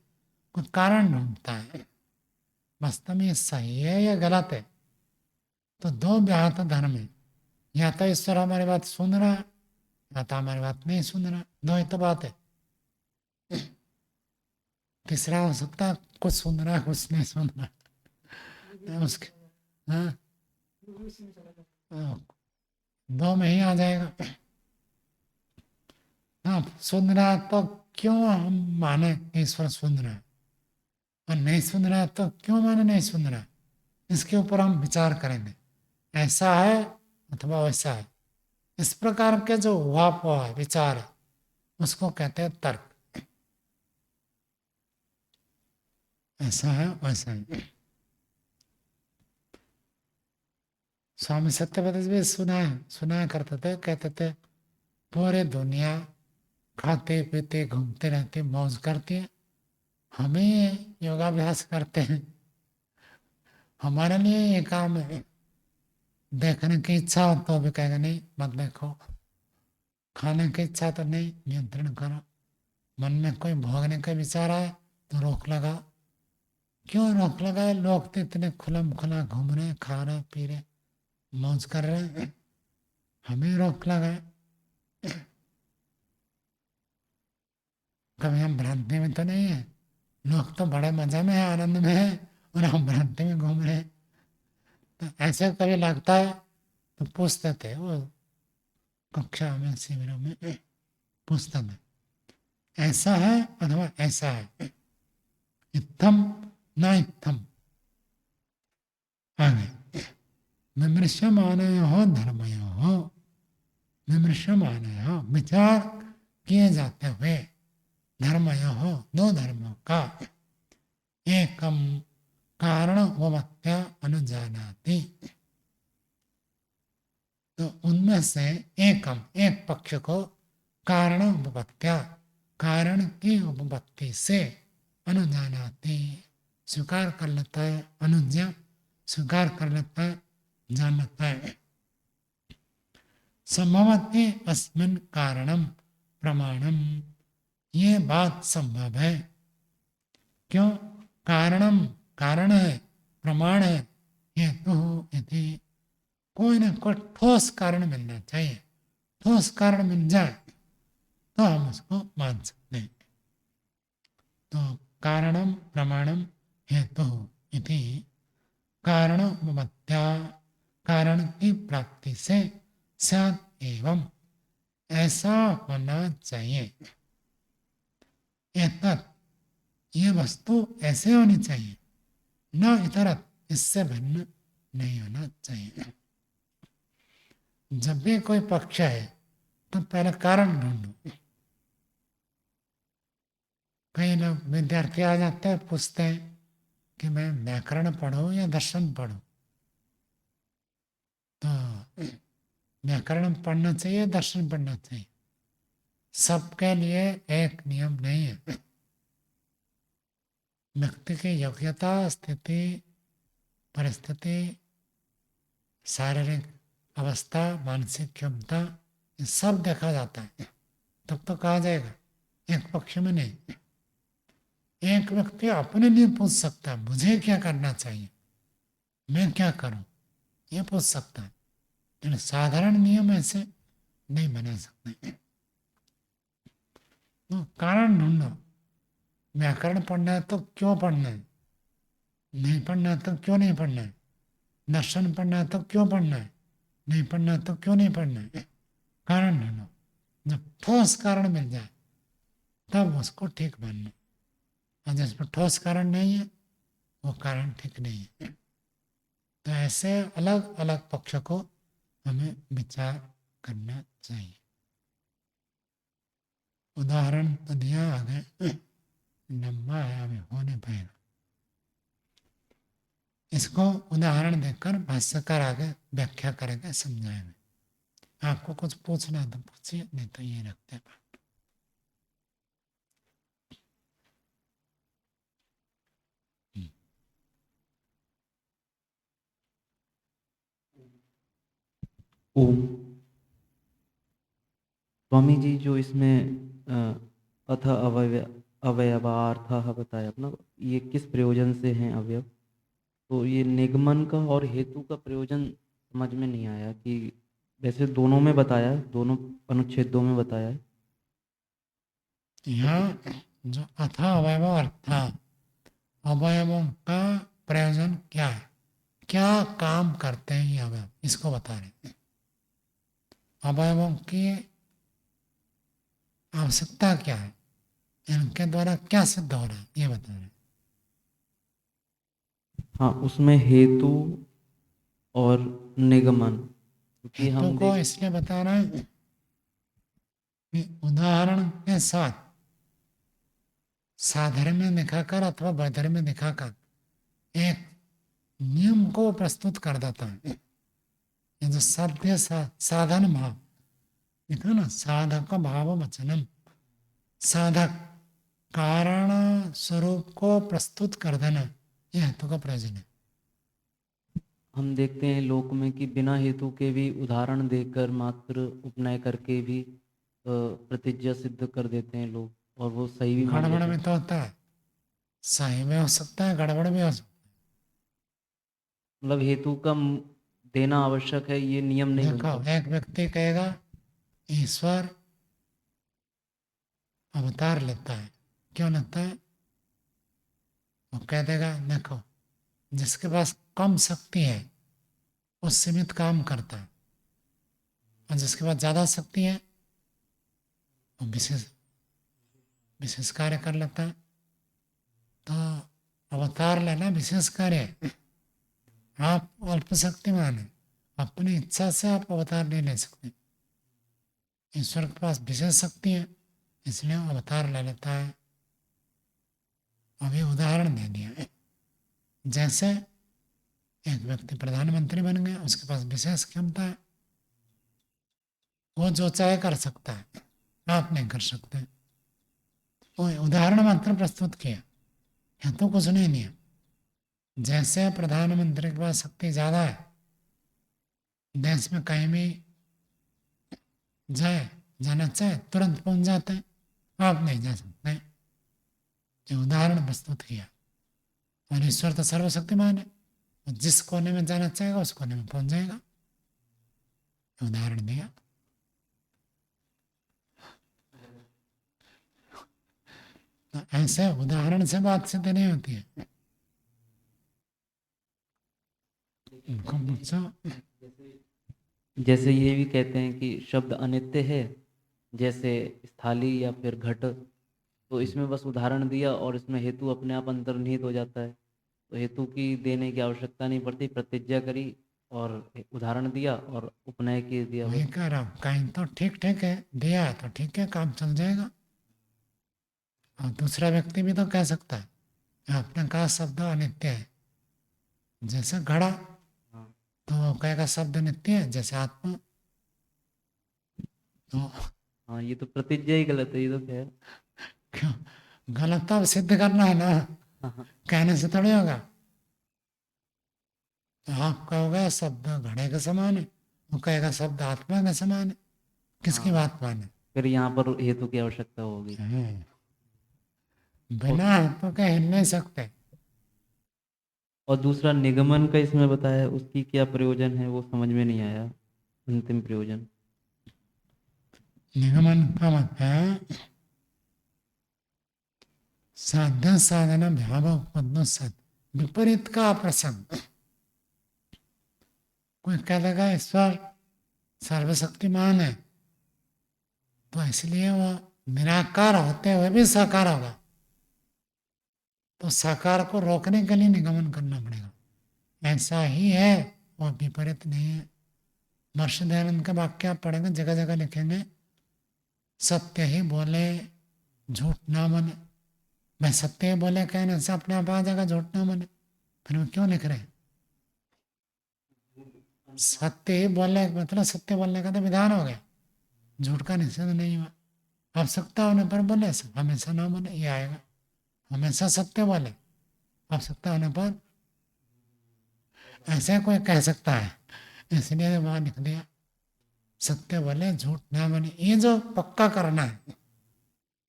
कोई कारण ढूंढता है, वास्तव में ये सही है या गलत है। तो दो व्याहत धर्म है, या तो ईश्वर हमारी बात सुन रहा है या तो हमारी बात नहीं सुन रहा, दो ही तो बात है। तीसरा हो सकता है कुछ सुन रहा है कुछ नहीं सुन रहा है, उसके हाँ दो में ही आ जाएगा। हाँ सुन रहा है तो क्यों हम माने कि ईश्वर सुन रहा है, और नहीं सुन रहा है तो क्यों माने नहीं सुन रहा है, इसके ऊपर हम विचार करेंगे ऐसा है अथवा वैसा है। इस प्रकार के जो हुआ है विचार है उसको कहते हैं तर्क। ऐसा है वैसा है। स्वामी सत्यव्रत भी सुना करते थे, कहते थे पूरे दुनिया खाते पीते घूमते रहते मौज करती है, हमें योगाभ्यास करते हैं, हमारे लिए ये काम है। देखने की इच्छा हो तो भी कहेगा नहीं मत देखो, खाने की इच्छा तो नहीं, नियंत्रण करो, मन में कोई भोगने का विचार आए तो रोक लगाओ। क्यों रोक लगाए? लोग तो इतने खुलम खुला घूम रहे, खा रहे पी रहे मौज कर रहे हैं, हमें रोक लगाए। कभी हम भ्रांति में तो नहीं है? लोग तो बड़े मजे में है, आनंद में है, और हम भ्रांति में घूम रहे हैं। तो ऐसे कभी लगता है तो पूछते थे वो कक्षा में शिविरों में, पूछते थे ऐसा है अथवा ऐसा है, इत्थम न इत्थम। आगे विमृश्यमानयोः धर्मयोः, विमृश्यमानयोः विचार किए जाते हुए, धर्मयोः दो धर्मों का, एकम कारण वमत्या अनुजानाति, तो उनमें से एकम एक पक्ष को कारण उपपत्त्या कारण की उपपत्ति से अनुजानाति स्वीकार कर लेता है, अनुज्ञा स्वीकार कर लेता है, जान लेता है। संभवते अस्मिन् कारणम प्रमाणम, ये बात संभव है। क्यों? कारणम कारण है, प्रमाण है, हेतु इति, कोई ना कोई ठोस कारण मिलना चाहिए। ठोस कारण मिल जाए तो हम उसको मान सकते हैं। तो कारणम प्रमाणम हेतु इति, कारण उपपत्त्या कारण की प्राप्ति से स्यात् एवं, ऐसा होना चाहिए, एतत्, ये वस्तु ऐसे होनी चाहिए, न इतरत, इससे भिन्न नहीं होना चाहिए। जब भी कोई पक्ष है तो पहले कारण ढूंढो। कई लोग विद्यार्थी आ जाते हैं, पूछते हैं कि मैं व्याकरण पढ़ूं या दर्शन पढ़ूं, तो व्याकरण पढ़ना चाहिए, दर्शन पढ़ना चाहिए। सबके लिए एक नियम नहीं है। व्यक्ति की योग्यता, स्थिति, परिस्थिति, शारीरिक अवस्था, मानसिक क्षमता, ये सब देखा जाता है, तब तो कहा जाएगा, एक पक्ष में नहीं। एक व्यक्ति अपने लिए पूछ सकता है मुझे क्या करना चाहिए, मैं क्या करूं, ये पूछ सकता है, लेकिन साधारण नियम ऐसे नहीं बना सकते। तो कारण ढूंढो। व्याकरण पढ़ना है तो क्यों पढ़ना है, नहीं पढ़ना है तो क्यों नहीं पढ़ना है, दर्शन पढ़ना है तो क्यों पढ़ना है, नहीं पढ़ना है तो क्यों नहीं पढ़ना है। कारण ढूंढो। जब ठोस कारण मिल जाए तब उसको ठीक मानना, और जिसमें ठोस कारण नहीं है वो कारण ठीक नहीं है। तो ऐसे अलग अलग पक्ष को हमें विचार करना चाहिए। उदाहरण तो दिया आगे, लंबा है, अभी हो नहीं पाएगा। इसको उदाहरण देकर भाष्यकार आगे व्याख्या करेंगे, समझाएंगे। आपको कुछ पूछना है तो पूछिए, नहीं तो ये रखते हैं। ओम। स्वामी जी, जो इसमें अथ अवयवार्थः बताया अपना, ये किस प्रयोजन से हैं अवयव? तो ये निगमन का और हेतु का प्रयोजन समझ में नहीं आया कि वैसे दोनों में बताया है, दोनों अनुच्छेदों में बताया है। यहाँ जो अथ अवयव अर्थ, अवयवों का प्रयोजन क्या है, क्या काम करते हैं ये अवयव, इसको बता रहे हैं। अवयवों की आवश्यकता क्या है, इनके द्वारा क्या सिद्ध हो रहा है, ये बता रहे हैं। हाँ, उसमें हेतु और निगमन, क्योंकि हेतु हम को देख इसलिए बता रहे हैं कि उदाहरण के साथ साधर्म्य दिखाकर अथवा वैधर्म्य दिखाकर एक नियम को प्रस्तुत कर देता है। ये जो साध्य साधन भाव देखो ना, साधक भाव वचनम, साधक कारण स्वरूप को प्रस्तुत कर देना, यह हेतु का प्रयोजन है। हम देखते हैं लोक में कि बिना हेतु के भी उदाहरण देकर मात्र उपनय करके भी प्रतिज्ञा सिद्ध कर देते हैं लोग, और वो सही भी मान गड़बड़ लेते में हैं। तो होता है, सही में हो सकता है, गड़बड़ भी हो सकता मतलब हेतु का देना आवश्यक है, ये नियम है। नहीं देखो, बनता। एक व्यक्ति कहेगा ईश्वर अवतार लेता है, क्यों लेता है, वो कह देगा देखो, जिसके पास कम शक्ति है वो सीमित काम करता है, और जिसके पास ज्यादा शक्ति है वो विशेष विशेष कार्य कर लेता है। तो अवतार लेना विशेष कार्य है। आप अल्प शक्तिमान है, अपनी इच्छा से आप अवतार नहीं ले सकते। ईश्वर के पास विशेष शक्ति है, इसलिए वो अवतार ले लेता है। अभी उदाहरण दे दिया है, जैसे एक व्यक्ति प्रधानमंत्री बन गया, उसके पास विशेष क्षमता है, वो जो चाहे कर सकता है, आप नहीं कर सकते। वो उदाहरण मात्र प्रस्तुत किया, है तो कुछ नहीं दिया। जैसे प्रधानमंत्री के पास शक्ति ज्यादा है, देश में कहीं भी जाए, जाना चाहे तुरंत पहुंच जाते हैं, आप नहीं जा सकते। ये उदाहरण प्रस्तुत किया। और ईश्वर तो सर्वशक्तिमान है, वो जिस कोने में जाना चाहेगा उस कोने में पहुंच जाएगा। उदाहरण दिया। तो ऐसे उदाहरण से बात सिद्ध नहीं होती है। उनको पूछो। जैसे ये भी कहते हैं कि शब्द अनित्य है, जैसे स्थाली या फिर घट, तो इसमें बस उदाहरण दिया और इसमें हेतु अपने आप अंतर्निहित हो जाता है। तो हेतु की देने की आवश्यकता नहीं पड़ती, प्रतिज्ञा करी और उदाहरण दिया और उपनय की दिया वही बस। कह रहा हूँ, कहीं तो ठीक ठीक है, दिया है तो ठीक है, काम चल जाएगा। और दूसरा व्यक्ति भी तो कह सकता है, आपने कहा शब्द अनित्य है, जैसे घड़ा, हाँ। तो वो कहेगा शब्द नित्य है, जैसे आत्मा। तो हाँ, ये तो प्रतिज्ञा ही गलत है, ये तो क्या है। क्यों गलत? तो अब सिद्ध करना है ना, हाँ, हाँ। कहने से थोड़ी होगा। तो आप कहोगे शब्द घड़े के समान है, वो कहेगा शब्द आत्मा के समान है, किसकी हाँ, बात माने? फिर यहाँ पर हेतु की आवश्यकता होगी। हम्म, और बिना हाथों के हिल नहीं सकते। और दूसरा निगमन का इसमें बताया, उसकी क्या प्रयोजन है वो समझ में नहीं आया, अंतिम प्रयोजन। निगमन का मत है साध्य साधन भाव उत्पन्न सद, विपरीत का प्रसंग। कोई कह देगा ईश्वर सर्वशक्तिमान है, तो इसलिए वो निराकार होते हुए भी साकार होगा, तो साकार को रोकने के लिए निगमन करना पड़ेगा। ऐसा ही है, वो विपरीत नहीं है। महर्षि दयानंद का वाक्य आप पढ़ेंगे, जगह जगह लिखेंगे सत्य ही बोले झूठ ना बने। मैं सत्य ही बोले कहने से अपने आप आ जाएगा झूठ ना बने, फिर वो क्यों लिख रहे हैं? सत्य ही बोलने का मतलब सत्य बोलने का तो विधान हो गया, झूठ का निषेध नहीं हुआ। आवश्यकता होने पर बोले, हमेशा ना बोले, ये आएगा। हमेशा सत्य बोले, आवश्यकता होने पर ऐसे कोई कह सकता है, इसलिए वहां लिख दिया सत्य बोले झूठ ना बने। ये जो पक्का करना है,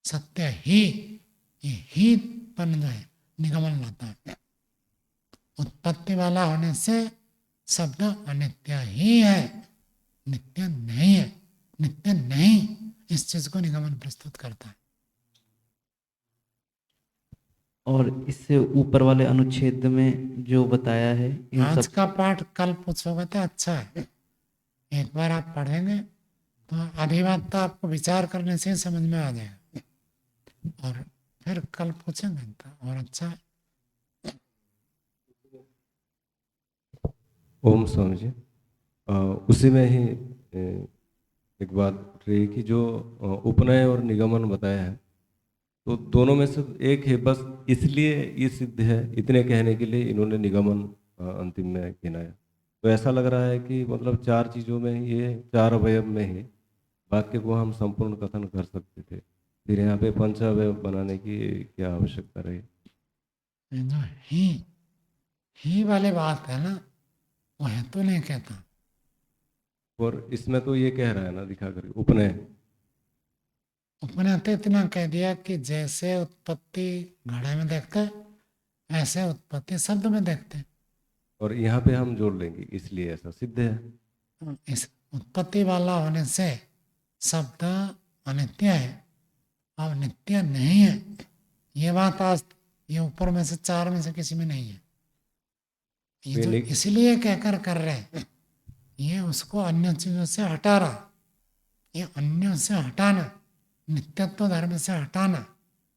सत्य ही, ये ही पन जो है निगमन लाता है। उत्पत्ति वाला होने से शब्द अनित्य ही है, नित्य नहीं है। नित्य नहीं, इस चीज को निगमन प्रस्तुत करता है। और इससे ऊपर वाले अनुच्छेद में जो बताया है इन आज सब। का पाठ कल पूछोगे तो अच्छा है, एक बार आप पढ़ेंगे तो आधी बात तो आपको विचार करने से ही समझ में आ जाएगा, और फिर कल पूछेंगे तो और अच्छा है। ओम स्वामी जी, उसी में ही एक बात रही कि जो उपनय और निगमन बताया है, तो दोनों में से एक है बस, इसलिए ये सिद्ध है, इतने कहने के लिए इन्होंने निगमन अंतिम में गिनाया। तो ऐसा लग रहा है कि मतलब चार चीज़ों में ही, ये चार अवयव में ही वाक्य को हम संपूर्ण कथन कर सकते थे, फिर यहाँ पे पंच अवयव बनाने की क्या आवश्यकता रही? ये जो ही वाले बात है ना, वो है तो नहीं कहता। और इसमें तो ये कह रहा है ना, दिखा कर उपनय। उपने तो इतना कह दिया कि जैसे उत्पत्ति घड़े में देखते हैं, ऐसे उत्पत्ति शब्द में देखते हैं। और यहाँ पे हम जोड़ लेंगे, इसलिए ऐसा सिद्ध है। इस उत्पत्ति वाला होने से शब्द अनित्य है और नित्य नहीं है। ये बात आज ये ऊपर में से चार में से किसी में नहीं है। ये जो इसलिए कहकर कर रहे हैं, ये उसको अन्य चीजों से हटा रहा, ये अन्यों से हटाना, नित्यत्व धर्म से हटाना,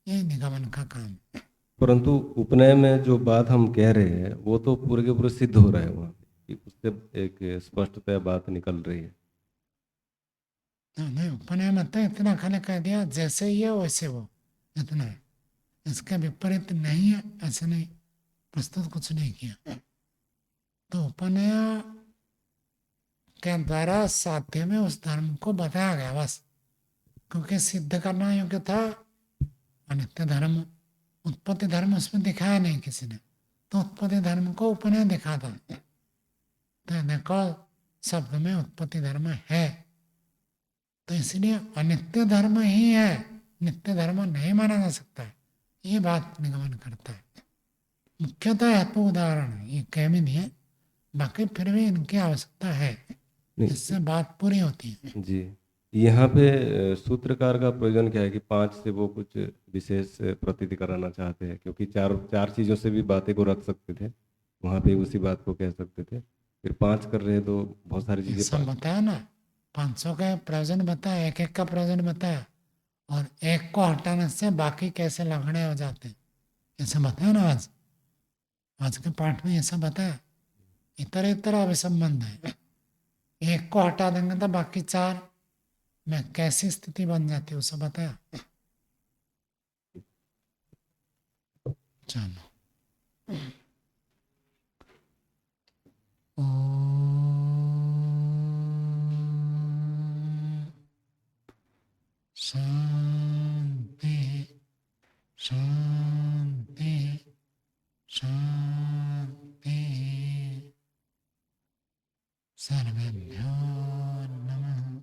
ये निगमन का काम है। परंतु उपनय में जो बात हम कह रहे हैं वो तो पूरे के पूरे सिद्ध हो रहा है वहाँ पे, कि उससे एक स्पष्टतः बात निकल रही है। नहीं, उपनय में तो इतना खाली कह दिया जैसे ही है वैसे वो, इतना है। इसके विपरीत नहीं है ऐसे नहीं प्रस्तुत कुछ नहीं किया। तो उपनय के द्वारा साध्य में उस धर्म को बताया गया बस, क्योंकि सिद्ध करना योग्य था अनित्य धर्म, उत्पत्ति धर्म उसमें दिखाया नहीं किसी ने, तो उत्पत्ति धर्म को उपनय दिखा था। तो देखो शब्द में उत्पत्ति धर्म है, तो इसलिए अनित्य धर्म ही है, नित्य धर्म नहीं माना जा सकता है। ये बात निगमन करता है। मुख्यतः हेतु उदाहरण है, ये कह भी दिए, बाकी फिर भी इनकी आवश्यकता है, इससे बात पूरी होती है। जी, यहाँ पे सूत्रकार का प्रयोजन क्या है कि पांच से वो कुछ विशेष प्रतीति कराना चाहते हैं, क्योंकि चार चार चीज़ों से भी बातें को रख सकते थे, वहाँ पे उसी बात को कह सकते थे। फिर पांच कर रहे हैं तो बहुत सारी चीज़ें सब बताया ना, 500 का प्रयोजन बताया, एक एक का प्रयोजन बताया, और एक को हटाने से बाकी कैसे लंगड़े हो जाते हैं, ऐसा बताया ना आज। आज के पाठ में ऐसा बताया, इतर इतर अभिसंबंध है। एक को हटा देंगे तो बाकी 4 में कैसी स्थिति बन जाती है उसे बताया। चलो, ओम शांति शांति शांति। सर्वेभ्यो नमः।